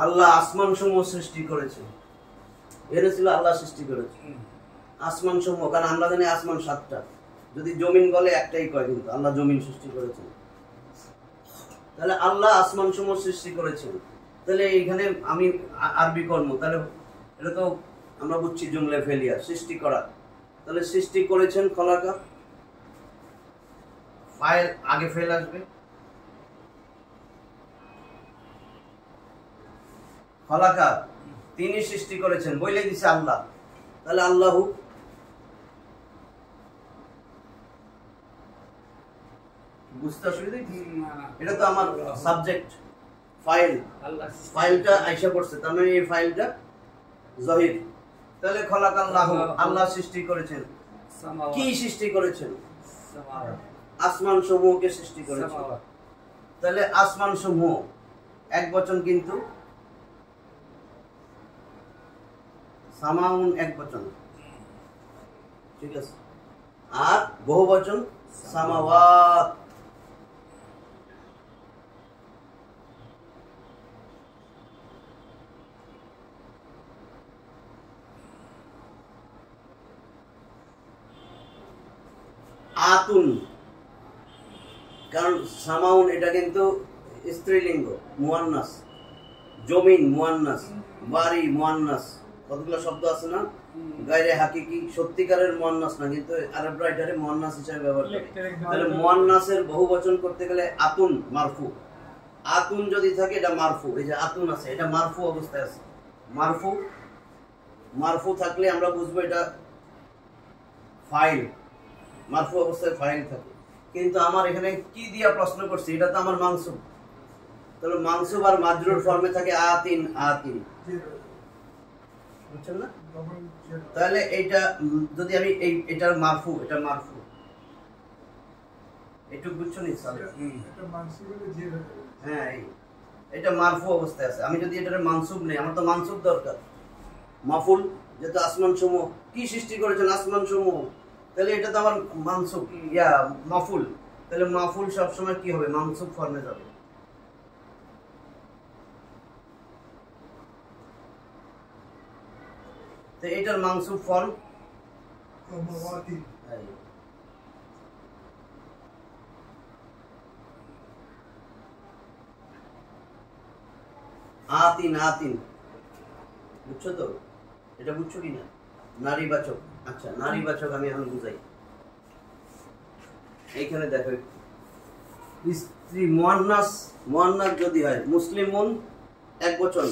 আল্লাহ আসমান সমূহ সৃষ্টি করেছে, এর ছিল আল্লাহ সৃষ্টি করেছে আসমান সমূহ, কারণ আমরা জানি আসমান 7টা, যদি জমিন বলে একটাই কয়, কিন্তু আল্লাহ জমিন সৃষ্টি করেছেন। তাহলে আল্লাহ আসমান সমূহ সৃষ্টি করেছেন, তাহলে এইখানে আমি আরবি কর্ম, তাহলে এটা তো আমরা বুঝছি জুমলা ফেলিয়া, সৃষ্টি করা। তাহলে সৃষ্টি করেছেন, খলাকা, ফাইল আগে ফেল আসবে, খলাকা তিনি সৃষ্টি করেছেন, বলে দিছে আল্লাহ, তাহলে আল্লাহু, বুঝতে অসুবিধা? এটা তো আমার সাবজেক্ট ফাইল, ফাইলটা আইসা পড়ছে, তার মানে এই ফাইলটা জহির। তাহলে খলাকাল্লাহু, আল্লাহ সৃষ্টি করেছেন, কি সৃষ্টি করেছেন? সামাওয়াত। আসমান সমূহকে সৃষ্টি করেছেন। সামাওয়াত। তাহলে আসমান সমূহ এক বচন, কিন্তু সামাউন এক বচন, ঠিক আছে। আর বহু বচন সামাওয়াত। আতুন, কারণ সামাউন এটা কিন্তু স্ত্রীলিঙ্গ, মুয়ান্নাস। জমিন মুয়ান্নাস, বাড়ি মুয়ান্নাস, কতগুলো শব্দ আছে না? গায়রে হাকিকি, সত্যিকারের মুয়ান্নাস না, কিন্তু আরবরা এটারে মুয়ান্নাস হিসেবে ব্যবহার করে। তাহলে মুয়ান্নাসের বহুবচন করতে গেলে আতুন মারফু। আতুন যদি থাকে এটা মারফু। এই যে আতুন আছে, এটা মারফু অবস্থায় আছে। মারফু, মারফু থাকলে আমরা বুঝবো এটা ফাইল, মারফু অবস্থায় ফাইল থাকে। কিন্তু আমার এখানে কি দিয়া প্রশ্ন করছে, এটা তো আমার মানসুব। তাহলে মানসুব আর মাজরুর ফর্মে থাকে আতিন আতিন, বুঝছেন না? তাহলে এইটা যদি আমি এটার মারফু, এটা মারফু, একটু বুঝছো নি স্যার? হ্যাঁ, এটা মারফু অবস্থায় আছে। আমি যদি এটার মানসুব নেই, আমার তো মানসুব দরকার। মাফুল, যেহেতু আসমান সমূহ কি সৃষ্টি করেছেন, আসমান সমূহ, তাহলে এটা তো আমার মানসুব, মাফুল। তাহলে মাফুল সবসময় কি হবে? মানসুব ফর্মে যাবে। তো এটার মানসুব ফর্ম আতিন আতিন, বুঝছো তো? এটা বুঝছো কিনা? নারীবাচক। আচ্ছা, নারীবাচক আমি এখন বুঝাই। এইখানে দেখো, স্ত্রী মুয়ান্নাস, মুয়ান্নাস যদি হয় মুসলিমুন এক বচন,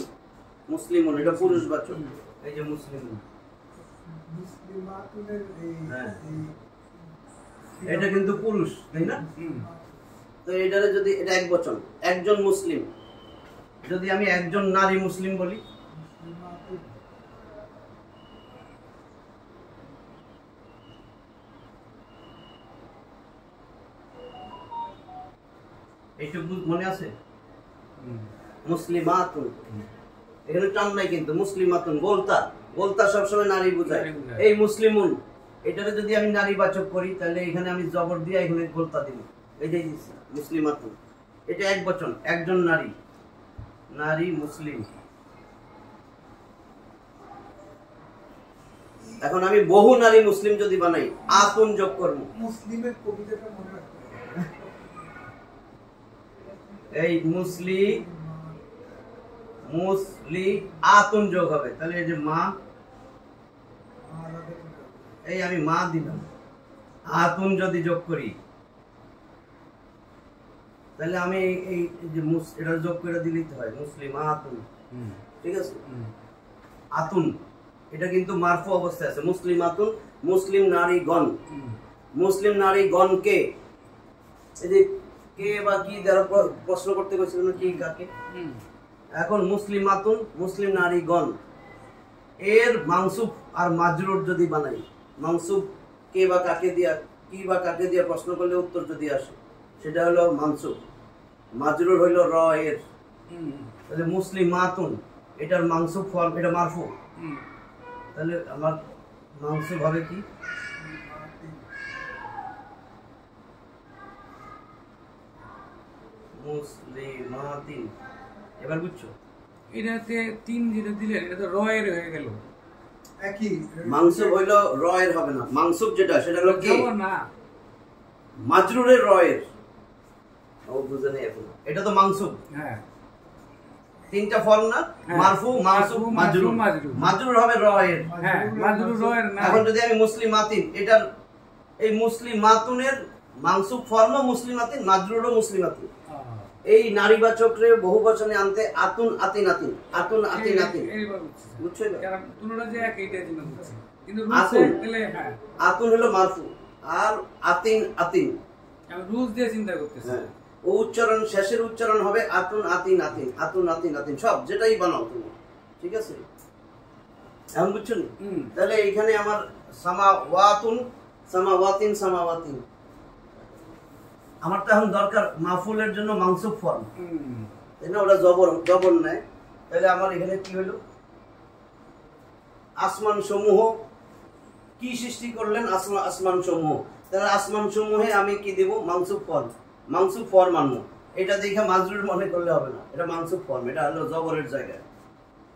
মুসলিমুন এটা পুরুষবাচক। এই যে মুসলিমুন, হ্যাঁ, এটা কিন্তু পুরুষ, তাই না? তো এটারে যদি এটা এক বচন, একজন মুসলিম, যদি আমি একজন নারী মুসলিম বলি, এইটুকু মনে আছে? মুসলিমাতুন, এখানে টান নাই কিন্তু। মুসলিমাতুন গোলতা, গোলতা সবসময় নারী বোঝায়। এই মুসলিমুন, এটারে যদি আমি নারীবাচক করি, তাহলে এখানে আমি জবর দিয়ে এখানে গোলতা দিব, এটাই দিচ্ছি মুসলিমাতুন। এটা এক বচন, একজন নারী, নারী মুসলিম। এখন আমি বহু নারী মুসলিম যদি বানাই, আতুন যোগ করবো। মুসলিমের কবিতাটা মনে রাখতে, এই মুসলি আতুন যোগ হবে, তাহলে এই যে মা, এই আমি মা দিলাম, আতুন যদি যোগ করি, তাহলে আমি এই যে এটা যোগ করে দিলেই তো হয়, মুসলিম আতুন, ঠিক আছে? আতুন এটা কিন্তু মারফু অবস্থায় আছে। মুসলিম আতুন, মুসলিম নারীগণ, মুসলিম নারীগণকে, এই যে কে বা কি দ্বারা প্রশ্ন করতে গেছিল না, কি কাকে? এখন মুসলিমাতুন, মুসলিম নারীগণ, এর মানসুব আর মাজরুর যদি বানাই, মানসুব কে বা কাকে দিয়া, কি বা কাকে দিয়া প্রশ্ন করলে উত্তর যদি আসে, সেটা হলো মানসুব। মাজরুর হইল র এর। তাহলে মুসলিমাতুন, এটার মানসুব ফর্ম, এটা মারফু। তাহলে আমার মানসুব হবে কি? মুসলিমাতিন। এবার বুঝছো? এটাতে তিন যেটা দিলেন, এটা তো র এর হয়ে গেল। একই মানসুব হইল র এর হবে না। মানসুব যেটা, সেটা হলো কি? না, মাজরুরের র এর। ও বুঝে নেই এখন। এটা তো মানসুব। হ্যাঁ, তিনটা ফর্ম না? মারফু, মানসুব, মাজরুর। মাজরুর হবে র এর। হ্যাঁ, মাজরুর র এর না। এখন যদি আমি মুসলিমাতিন, এটার এই মুসলিমাতুনের মানসুব ফর্ম মুসলিমাতিন, মাজরুরও মুসলিমাতিন। এই নারীবাচকরে বহু বচনে আনতে আতুন আতিন আতিন, আতুন আতিন আতিন, বুঝছো? কারণ তুলনা যে এক, এইটার জন্য বুঝছি। কিন্তু আতুন, হ্যাঁ, আতুন হলো মারফু, আর আতিন আতিন, আমি রুজ দিয়ে চিন্তা করতেছি। হ্যাঁ, ও উচ্চারণ, শেষের উচ্চারণ হবে আতুন আতিন আতিন, আতুন আতিন আতিন, সব যেটাই বানাও তুমি, ঠিক আছে? এখন বুঝছো নি? তাহলে এইখানে আমার সামাওয়াতুন, সামাওয়াতিন সামাওয়াতিন। আমার তো এখন দরকার মাফুলের জন্য মানসুব ফর্ম, তাই না? ওটা জবর নেয়। তাহলে আমার এখানে কি হলো? আসমান সমূহ কি সৃষ্টি করলেন? আসমান সমূহ। তাহলে আসমান সমূহে আমি কি দেব? মানসুব ফর্ম। মানসুব ফর্ম আনবো। এটা দেখে মাজরুর মনে করলে হবে না, এটা মানসুব ফর্ম, এটা হলো জবরের জায়গায়।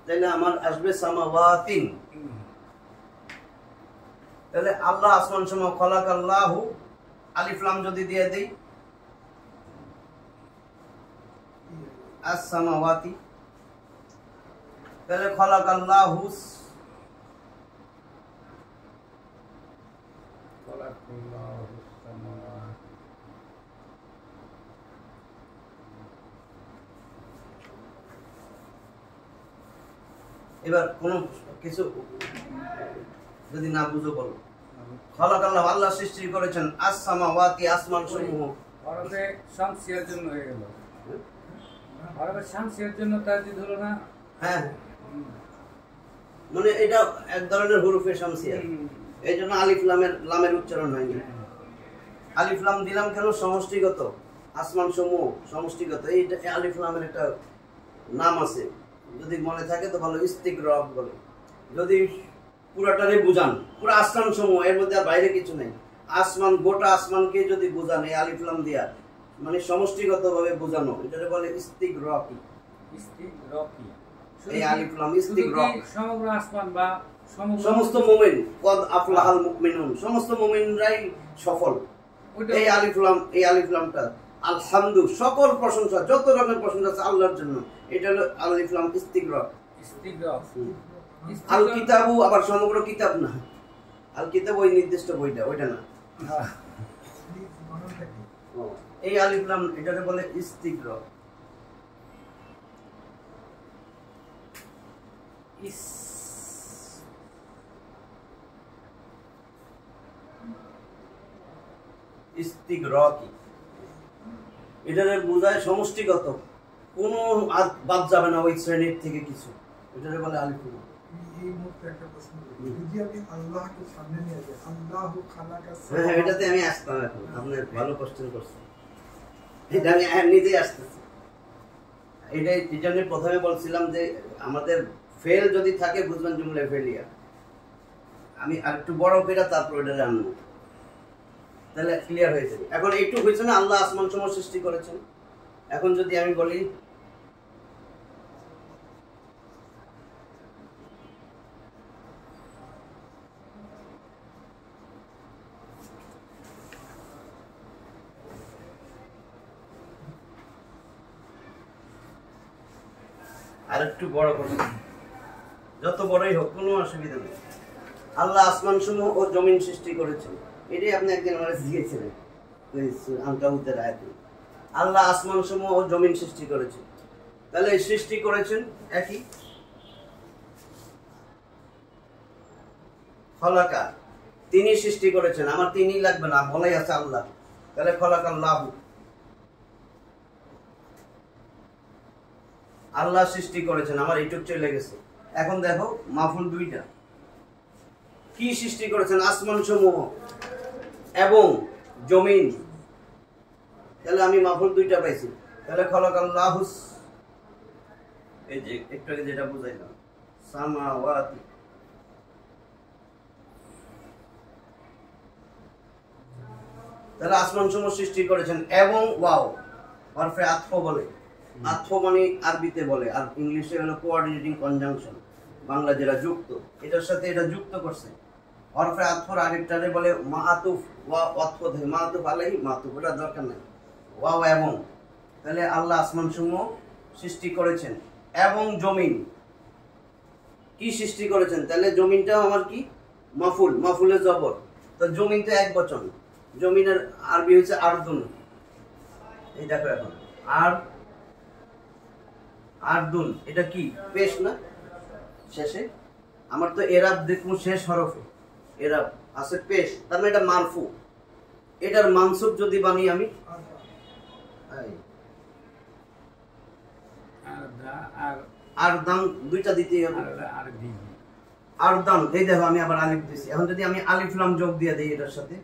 তাহলে আমার আসবে সামাওয়াতিন। তাহলে আল্লাহ আসমান সমূহ, খলাকাল্লাহু, আলিফ লাম যদি দিয়ে দেই as-samawati, তাহলে খলাকাল্লাহু এবার কোন কিছু যদি না বুঝো বলো। খলাকাল্লাহু, আল্লাহ সৃষ্টি করেছেন, as-samawati, আসমান সমূহ। আরবে শামসিয়ার জন্য হয়ে গেল, আরবে শামসিয়ার জন্য তাজদীদ হলো না? হ্যাঁ, মানে এটা এক ধরনের হুরুফে শামসিয়া, এই জন্য আলিফ লামের উচ্চারণ হয়নি। আলিফ লাম দিলাম কেন? সমষ্টিগত, আসমান সমূহ সমষ্টিগত। এই আলিফ লামের একটা নাম আছে, যদি মনে থাকে তো ভালো, ইস্তিগরাক বলে। যদি পুরাটারে বুঝান, পুরো আসমান সমূহ, এর মধ্যে আর বাইরে কিছু নেই, আসমান, গোটা আসমানকে যদি বুঝান এই আলিফ লাম দিয়া, মানে সমষ্টিগত ভাবে বোঝানো, এটারে বলে ইস্তিগরাকি। ইস্তিগরাকি, এই আলিফ লাম ইস্তিগরাক। সমগ্র আসমান বা সমস্ত মুমিন, কদ আফলাহাল মুমিনুন, সমস্ত মুমিনরাই সফল। এই আলিফ লামটা আলহামদু, সকল প্রশংসা, যত রকমের প্রশংসা আছে আল্লাহর জন্য, এটা হলো আলিফ লাম ইস্তিগরাক। আল কিতাবু আবার সমগ্র কিতাব না, আল কিতাব ওই নির্দিষ্ট বইটা, ওইটা না। এই আলিফ লাম এটাকে বলে ইস্তিগরাক। ইস্তিগরাকি, এটারে বোঝায় সমষ্টিগত, কোনো বাদ যাবে না ওই শ্রেণীর থেকে কিছু, এটারে বলে আলিফ লাম। এই মুহূর্তে একটা প্রশ্ন, যদি আমি আল্লাহকে সামনে নিয়ে যাই, আল্লাহু খালাকাস, হ্যাঁ, এটাতে আমি আসতাম এখন, আপনি ভালো কোশ্চেন করছেন, এটা আমি নিজেই আসতেছি। এটা নিয়ে প্রথমে বলছিলাম যে আমাদের ফেল যদি থাকে বুঝবেন জুমলা ফেলিয়া। আমি আর একটু বড় করে তারপর এটা আনবো, তাহলে ক্লিয়ার হয়ে যাবে। এখন একটু হয়েছে না, আল্লাহ আসমান সমূহ সৃষ্টি করেছেন। এখন যদি আমি বলি আর একটু বড় করছি, যত বড়ই হোক কোনো অসুবিধা নেই। আল্লাহ আসমান সমূহ ও জমিন সৃষ্টি করেছেন, এটাই আপনি একদিন আমার দিয়েছিলেন আনকাবুতের আয়াতে। আল্লাহ আসমান সমূহ ও জমিন সৃষ্টি করেছেন, তাহলে সৃষ্টি করেছেন একই। খলাকা, তিনি সৃষ্টি করেছেন, আমার তিনি লাগবে না, বলাই আছে আল্লাহ, তাহলে খলাকাল্লাহু, আল্লাহ সৃষ্টি করেছেন, আমার এইটুক চলে গেছে। এখন দেখো মাফুল দুইটা, কি সৃষ্টি করেছেন? আসমান সমূহ এবং জমিন, তাহলে আমি মাফুল দুইটা পাইছি, তাহলে খলাকাল্লাহু, এই যে একটু আগে যেটা বুঝাইলাম, সামাওয়াতি, তাহলে আসমান সমূহ সৃষ্টি করেছেন এবং ওয়াও হরফে আতফ বলে। আতফ মানে আরবিতে বলে, আর ইংলিশে হলো কোঅর্ডিনেটিং কনজাংশন, বাংলা যেটা যুক্ত, এটার সাথে এটা যুক্ত করছে। হরফে আতফর আরেকটারে বলে মাআতুফ, ওয়া আতফ থাকে, মাআতুফ আলাইহি মাআতুফ, এটা দরকার নাই, ওয়াও এবং। তাহলে আল্লাহ আসমান সমূহ সৃষ্টি করেছেন এবং জমিন কি সৃষ্টি করেছেন? তাহলে জমিনটাও আমার কি মাফুল, মাফুলের জবর, তো জমিনটা এক বচন, জমিনের আরবি হচ্ছে আরদুন। এই দেখো এখন আরদুন, এটা কি পেশ না? শেষে আমার তো এরাব দেখবো শেষ হরফে এরাব আছে পেশ, তার মানে এটা মারফু। এটার মানসুব যদি বানি আমি আর দাম দুইটা দিতে হবে, আরদান, এই দেখো আমি আবার আলিফ দিছি। এখন যদি আমি আলিফ লাম যোগ দিয়ে দিই, এটার সাথে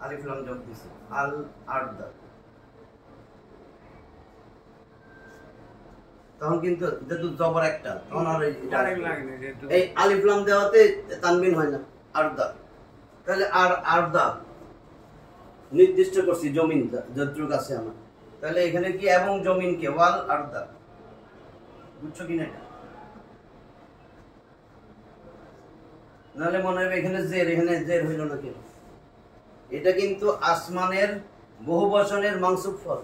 আলিফ লাম যোগ দিছি, আল আরদা, তখন কিন্তু যেহেতু জবর একটা, তখন আর এই আলিফ লাম দেওয়াতে তানবিন হয় না, আরদা। তাহলে আর আরদা নির্দিষ্ট করছি জমিন যতটুক আছে আমার, তাহলে এখানে কি এবং জমিনকে ওয়াল আরদা, বুঝছো কিনা? এটা নাহলে মনে হবে এখানে জের হইল না কেন? এটা কিন্তু আসমানের বহু বচনের মানসুব ফল,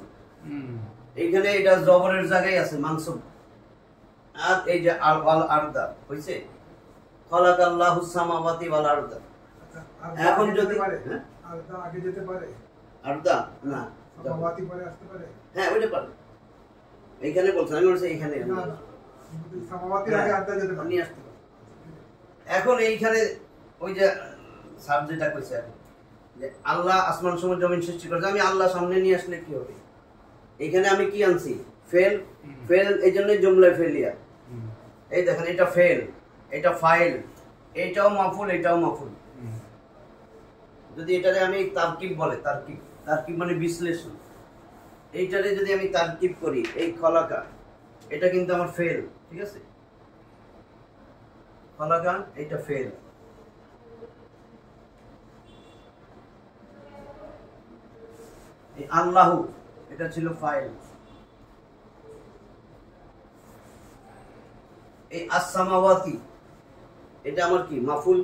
এইখানে এটা জবরের জায়গায় আছে মানসুব। আর এই যে ওয়াল আরদা হইছে, খালাকাল্লাহুস সামাওয়াতি ওয়াল আরদা। এখন যদি আরদা আগে যেতে পারে, আরদা না সামাওয়াতি পরে আসতে পারে, হ্যাঁ ওইটা পারে। এইখানে বলছেন, আমি বলছি এইখানে সামাওয়াতির আগে আরদা যেতে পারে, নিয়ে আসতে পারে। এখন এইখানে ওই যে সাবজেক্টটা কইছে এখন যে আল্লাহ আসমান সমুদ্র জমিন সৃষ্টি করেছে, আমি আল্লাহ সামনে নিয়ে আসলে কি হবে? এইখানে আমি কি আনছি? ফেল। এই জন্য জুমলা ফেলিয়া। এই দেখেন, এটা ফেল, এটা ফাইল, এইটাও মাফুল, এটাও মাফুল। যদি এটারে আমি তারকিব বলে, তারকিব মানে বিশ্লেষণ, এইটারে যদি আমি তারকিব করি, এই খলাকা, এটা কিন্তু আমার ফেল, ঠিক আছে? খলাকা এটা ফেল, এই আল্লাহু এটা ছিল ফাইল, এই আস-সামাওয়াতি এটা আমার কি মাফুল।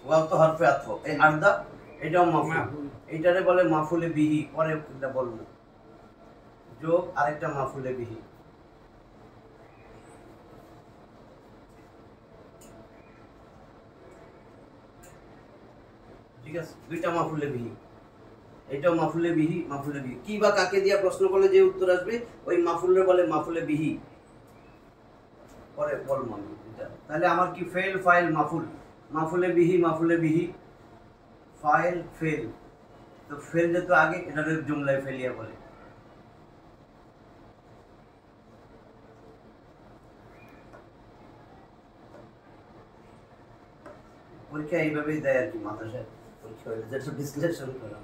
ওয়াল তো হরফে আতফ, এই আরদা এটাও মাফুল, এটারে বলে মাফুলে বিহি। পরে এটা বলবো, যোগ আরেকটা মাফুলে বিহি। ঠিক আছে, দুইটা মাফুলে বিহি, এটাও মাফুলে বিহি, মাফুলে বিহি। কি বা কাকে দিয়া প্রশ্ন করলে যে উত্তর আসবে, ওই মাফুলে বলে মাফুলে বিহি। পরে বলবো আমি এটা। তাহলে আমার কি ফেল, ফাইল, মাফুল, মাফুলে বিহি, মাফুলে বিহি, ফাইল, ফেল। তো ফেল যেহেতু আগে, এটা জুমলায় ফেলিয়া বলে। পরীক্ষা এইভাবেই দেয় আর কি, মাদ্রাসায় পরীক্ষা হলে যেটা বিশ্লেষণ করা।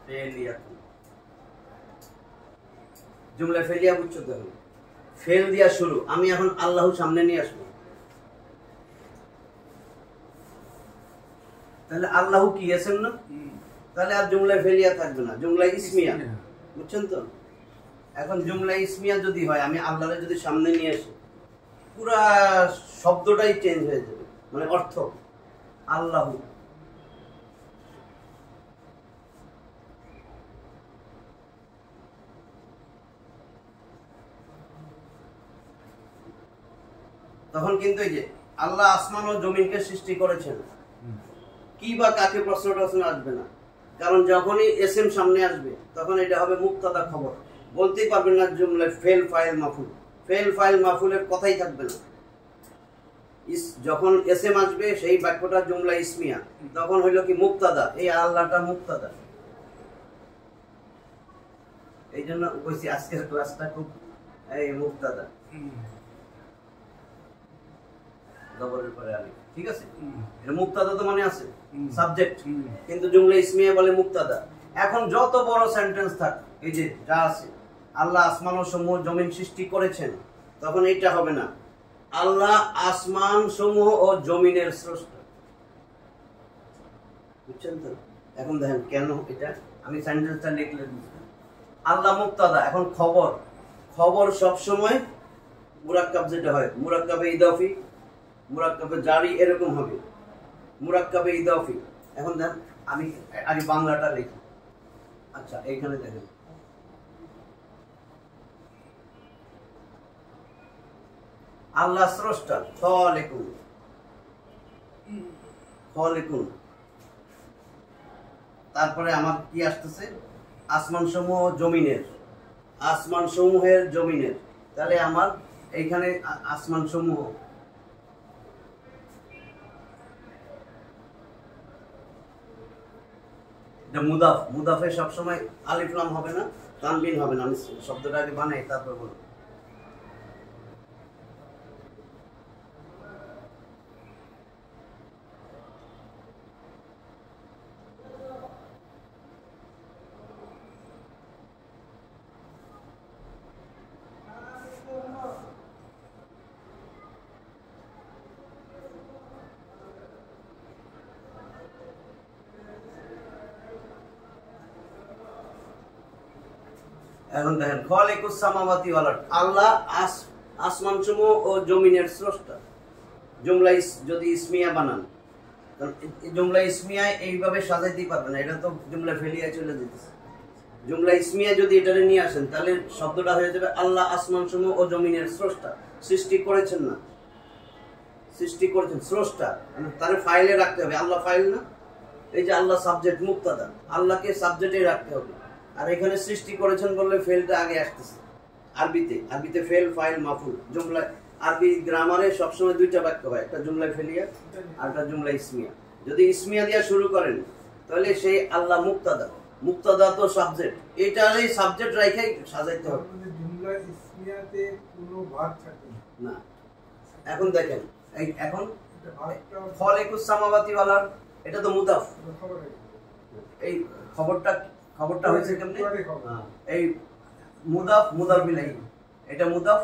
ফেলিয়া, জুমলা ফেলিয়া বুঝছো? দেখো ফেল দিয়া শুরু, আমি এখন আল্লাহ সামনে নিয়ে আসবো, তাহলে আল্লাহ কি এসেন না? তাহলে আর জুমলা ফেলিয়া থাকবে না, জুমলা ইসমিয়া, বুঝছেন তো? এখন জুমলা ইসমিয়া যদি হয়, আমি আল্লাহরে যদি সামনে নিয়ে আসি, পুরা শব্দটাই চেঞ্জ হয়ে যাবে, মানে অর্থ আল্লাহ। তখন কিন্তু এই যে আল্লাহ আসমান ও জমিনকে সৃষ্টি করেছেন, কি বা কাকে প্রশ্নটা আসবে না, কারণ যখনই এসএম সামনে আসবে তখন এটা হবে মুক্তাদা খবর। বলতেই পারবেন না জুমলায় ফেল, ফাইল, মাফুল। ফেল, ফাইল, মাফুলের কথাই থাকবে না। যখন এসএম আসবে সেই বাক্যটা জুমলা ইসমিয়া, তখন হইল কি মুক্তাদা, এই আল্লাহটা মুক্তাদা। এই জন্য কইছি আজকের ক্লাসটা খুব এই মুক্তাদা, জবরের পরে আলিফ, ঠিক আছে? এটা মুক্তাদা তো মানে আছে সাবজেক্ট, কিন্তু জুমলা ইসমিয়া বলে মুক্তাদা। এখন যত বড় সেন্টেন্স থাক, এই যে যা আছে, আল্লাহ আসমান ও সমূহ জমিন সৃষ্টি করেছেন, তখন এটা হবে না আল্লাহ আসমান সমূহ ও জমিনের স্রষ্টা, বুঝছেন তো? এখন দেখেন কেন এটা, আমি সেন্টেন্সটা লিখলে বুঝবেন। আল্লাহ মুক্তাদা, এখন খবর, খবর সব সময় মুরাক্কাব যেটা হয়, মুরাক্কাবে ইদাফি, মুরাক্কাবে জারি, এরকম হবে মুরাক্কাবে ইদাফি। এখন দেখ আমি আগে বাংলাটা লিখি। আচ্ছা এইখানে দেখেন, আল্লাহ স্রষ্টা, খালিকুন, খালিকুন। তারপরে আমার কি আসতেছে, আসমান সমূহ জমিনের, আসমান সমূহের জমিনের। তাহলে আমার এইখানে আসমান সমূহ, এটা মুদাফ, মুদাফে সবসময় আলিফ লাম হবে না, তানবিন হবে না। আমি শব্দটা আগে বানাই তারপর বলবো। এখন দেখেন খালিকুস সামাওয়াতি ওয়াল আরদ, আল্লাহ আসমান সমূহ ও জমিনের স্রষ্টা। জুমলা যদি ইসমিয়া বানান, জুমলা ইসমিয়ায় এইভাবে সাজাইতেই পারবেন না, এটা তো জুমলা ফেলিয়া চলে যেতেছে। জুমলা ইসমিয়া যদি এটারে নিয়ে আসেন তাহলে শব্দটা হয়ে যাবে আল্লাহ আসমান সমূহ ও জমিনের স্রষ্টা। সৃষ্টি করেছেন না, সৃষ্টি করেছেন স্রষ্টা, তাহলে ফাইলে রাখতে হবে। আল্লাহ ফাইল না, এই যে আল্লাহ সাবজেক্ট মুক্তাদা, আল্লাহকে সাবজেক্টে রাখতে হবে। আর এখানে সৃষ্টি করেছেন বললে ফেলটা আগে আসতেছে। আরবিতে ফেল, ফাইল, মাফুল। জুমলা আরবি গ্রামারে সবসময় দুইটা বাক্য হয়, একটা জুমলা ফেলিয়া আর একটা জুমলা ইসমিয়া। যদি ইসমিয়া দিয়া শুরু করেন তাহলে সেই আল্লাহ মুক্তাদা, মুক্তাদা তো সাবজেক্ট, এটারই সাবজেক্ট রাখাই সাজাইতে হবে। জুমলা ইসমিয়াতে কোনো ভাগ থাকে না। এখন দেখেন, এখন খালিকুস সামাওয়াতি ওয়াল আরদ, এটা তো মুদাফ। এই খবরটা হয়েছে কেমনে? এই মুদাফ, মুদাফ ইলাইহি, এটা মুদাফ।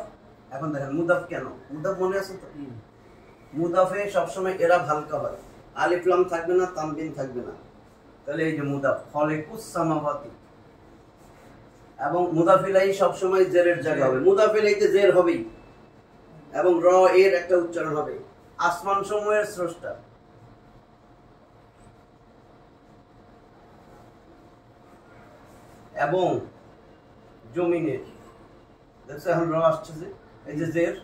এখন দেখেন মুদাফ কেন, মুদাফ মনে আছে তো? মুদাফে সবসময় এরাব হালকা হয়, আলিফ লাম থাকবে না, তানবিন থাকবে না। তাহলে এই যে মুদাফ খালিকুস সামাওয়াতি, এবং মুদাফ ইলাইহি সবসময় জেরের জায়গা হবে। মুদাফ ইলাইহিতে জের হবেই এবং র এর একটা উচ্চারণ হবে। আসমান সমূহের স্রষ্টা, এবং জমিনের, দেখছো এখন র আসছে যে, এই যে জের,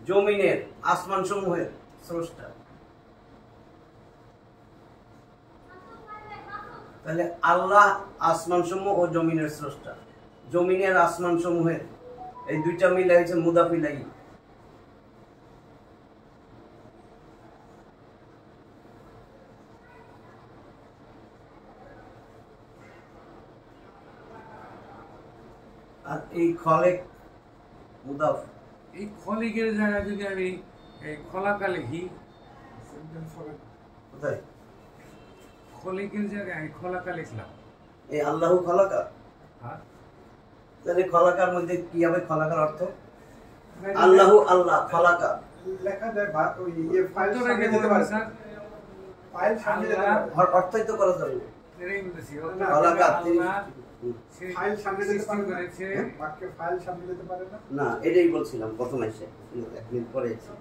জমিনের, আসমান সমূহের স্রষ্টা। তাহলে আল্লাহ আসমান সমূহ ও জমিনের স্রষ্টা। জমিনের আসমান সমূহের, এই দুইটা মিলে হয়েছে মুদাফ ইলাইহি। আর এই খালিক মুদাফ, এই খলিকের জায়গায় যদি আমি এই খলাকা লিখি, কোথায় খলিকের জায়গায় আমি খলাকা লিখলাম, এই আল্লাহু খালাকা, হ্যাঁ, তাহলে খলাকার মধ্যে কি হবে? খলাকার অর্থ আল্লাহু, আল্লাহ খালাকা লেখা যায় ওই ফাইল তো সামনে রেখে দিতে দিতে পারে স্যার। ফাইল সামনে দিতে পারে অর্থই তো করা যাবে না। এটাই বলতেছি, খলাকা আল্লাহ সে ফাইল সামনে দিতে সৃষ্টি পারে করেছে। বাক্যে ফাইল সামনে দিতে পারে না। না, এটাই বলছিলাম প্রথম এসে, এক মিনিট পরে এসে।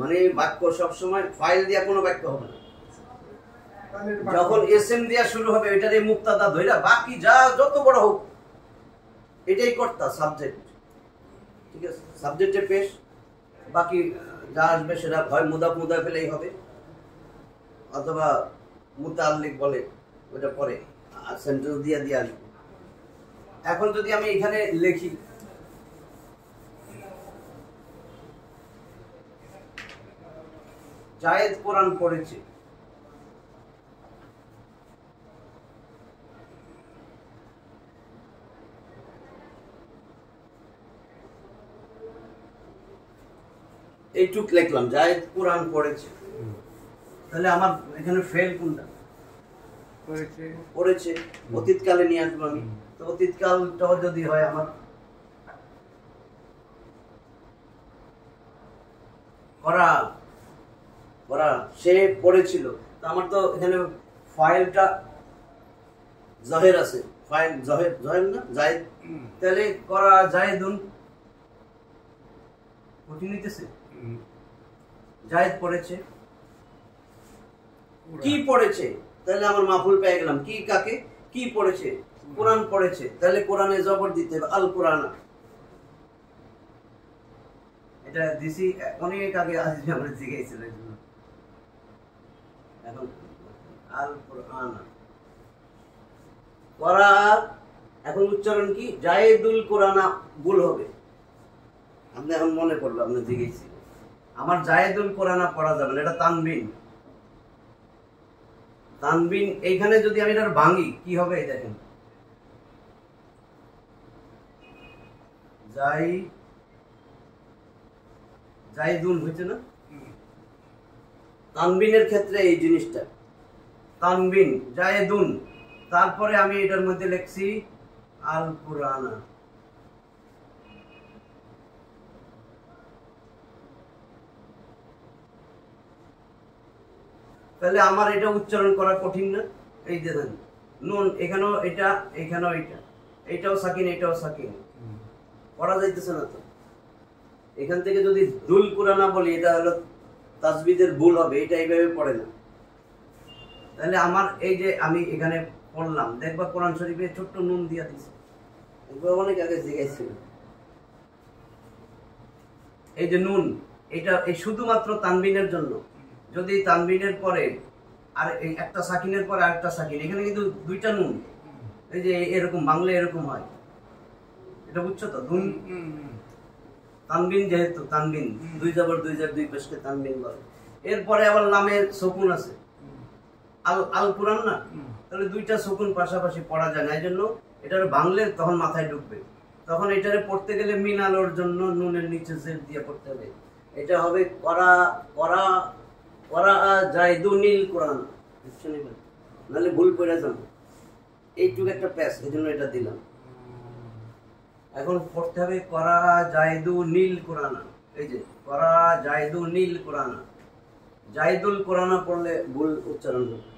মানে বাক্য সবসময় ফাইল দিয়া কোনো বাক্য হবে না। তাহলে এটা বাক্য। যখন এসএম দিয়া শুরু হবে এটারে মুক্তাদা ধইরা, বাকি যা যত বড় হোক এটাই কর্তা, সাবজেক্ট। ঠিক আছে, সাবজেক্টে পেশ, বাকি যা আসবে সেটা হয় মুদাফ মুদাফ ইলাইহি হবে, অথবা মুতাআল্লিক বলে ওটা পরে সেন্টেন্স দিয়া দিয়ে আসবে। এখন যদি আমি এখানে লিখি জায়েদ কোরআন পড়েছে, এইটুক লিখলাম জায়েদ কোরআন পড়েছে, তাহলে আমার এখানে ফেল কোনটা? করেছে, পড়েছে, অতীতকালে নিয়ে আসবো আমি। তো অতীতকালটাও যদি হয় আমার করা, করা সে পড়েছিল, তো আমার তো এখানে ফাইলটা জাহের আছে, ফাইল জাহের, জাহের না জায়েদ, তাহলে করা জায়েদুন কঠিন হইতেছে। জায়েদ পড়েছে, কি পড়েছে? তাহলে আমার মাফুল পেয়ে গেলাম। কি কাকে? কি পড়েছে? কোরআন পড়েছে, তাহলে কোরআনে জবর দিতে হবে আল কোরআন। এটা দিছি অনেক আগে, আজকে আমরা জিজ্ঞাসা ছিল। এখন আল কোরআন করা, এখন উচ্চারণ কি? জায়েদুল কোরআনা ভুল হবে। আপনি এখন মনে করলো, আপনি জিজ্ঞেস, আমার জায়েদুল কোরআনা পড়া যাবে না, এটা তানবিন। তানবিন এইখানে যদি আমি এটার ভাঙি কি হবে এই দেখেন, জাইদুন হয়েছে না? তানবিনের ক্ষেত্রে এই জিনিসটা তানবিন জায়েদুন, তারপরে আমি এটার মধ্যে লিখছি আল কুরআনা। তাহলে আমার এটা উচ্চারণ করা কঠিন না? এই দেখেন নুন এখানেও এটা, এখানেও এটা, এটাও সাকিন, এটাও সাকিন, পড়া যাইতেছে না তো। এখান থেকে যদি দুল কুরআনা বলি এটা হলো তাসবিদের ভুল হবে, এটা এইভাবে পড়ে না। তাহলে আমার এই যে আমি এখানে পড়লাম, দেখবা কোরআন শরীফে ছোট্ট নুন দিয়া দিছে, এগুলো অনেক আগে জিজ্ঞাসা। এই যে নুন, এটা এই শুধুমাত্র তানবিনের জন্য। যদি তানবিনের পরে আর এই একটা সাকিনের পরে আরেকটা সাকিন, এখানে কিন্তু দুইটা নুন, এই যে এরকম বাংলা এরকম হয়, এটা বুঝছো তো? দুন তানবিন, যেহেতু তানবিন দুই জবর দুই জের দুই পেশকে তানবিন বলে। এরপরে আবার লামের সুকুন আছে, আল কুরআন না, তাহলে দুইটা সুকুন পাশাপাশি পড়া যায় না, এই জন্য এটার বাংলে তখন মাথায় ঢুকবে। তখন এটারে পড়তে গেলে মিন আলোর জন্য নুনের নিচে জের দিয়ে পড়তে হবে। এটা হবে করা জাইদুনিল কুরআন, নাহলে ভুল পড়ে যাবো। এইটুকু একটা প্যাস, এই জন্য এটা দিলাম। এখন পড়তে হবে করা জাইদুনিল কুরআন, এই যে করা জাইদুনিল কুরআন, জাইদুল কুরআন পড়লে ভুল উচ্চারণ হবে।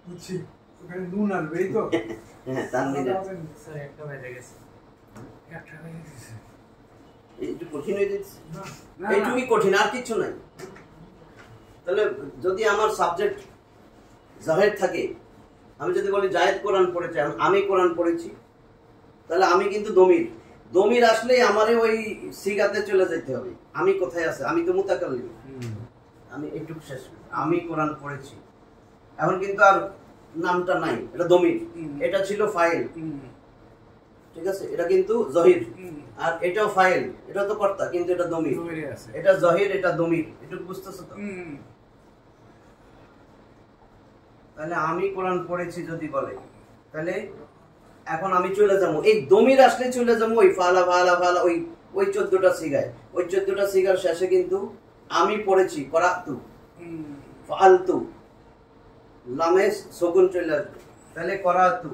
বুঝছি, ওখানে নুন আসবে, এই তো? হ্যাঁ, তানবিনের স্যার একটা বেজে গেছে, একটা বেজে গেছে, একটু কঠিন হয়ে যাচ্ছে, না, এইটুকুই কঠিন, আর কিছু নাই। তাহলে যদি আমার সাবজেক্ট জাহের থাকে, আমি যদি বলি জায়েদ কোরআন পড়েছে, আমি কোরআন পড়েছি, তাহলে আমি কিন্তু দমির আসলেই আমারে ওই সিগাতে চলে যেতে হবে। আমি কোথায় আছে? আমি তো মুতাকাল্লিম, আমি একটু শেষ, আমি কোরআন পড়েছি। এখন কিন্তু আর নামটা নাই, এটা দমির, এটা ছিল ফাইল, ঠিক আছে? এটা কিন্তু জহির, আর এটাও ফাইল, এটা তো কর্তা, কিন্তু এটা দমির, এটা জহির, এটা দমির, এটা বুঝতেছো তো? তাহলে আমি কোরআন পড়েছি যদি বলে, তাহলে এখন আমি চলে যাবো, এই দমির আসলে চলে যাবো ওই ফালা ফালা ফালা, ওই 14টা সিগায়, ওই 14টা সিগার শেষে কিন্তু আমি পড়েছি করাতু, ফালতু, লামে সুকুন চলে আসবে, তাহলে করাতু।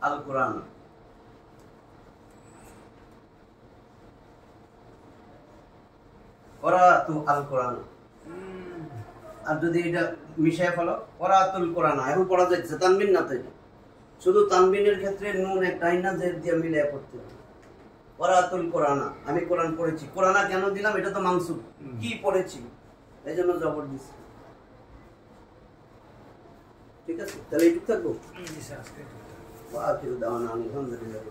আল কুরআন, করাতু আল কুরআন। আর যদি এটা মিশায় ফেলো করাতুল কুরআন, এখন পড়া যাচ্ছে, তানবিন না, তো এটা শুধু তানবিনের ক্ষেত্রে নুন একটাই না, জের দিয়ে মিলিয়ে পড়তে হবে। করাতুল কুরআন, আমি কোরআন পড়েছি। কোরআনা কেন দিলাম? এটা তো মানসুব, কি পড়েছি, এই জন্য জবর দিচ্ছি। ঠিক আছে, তাহলে এইটুকু থাকবো। আলহামদুলিল্লাহ।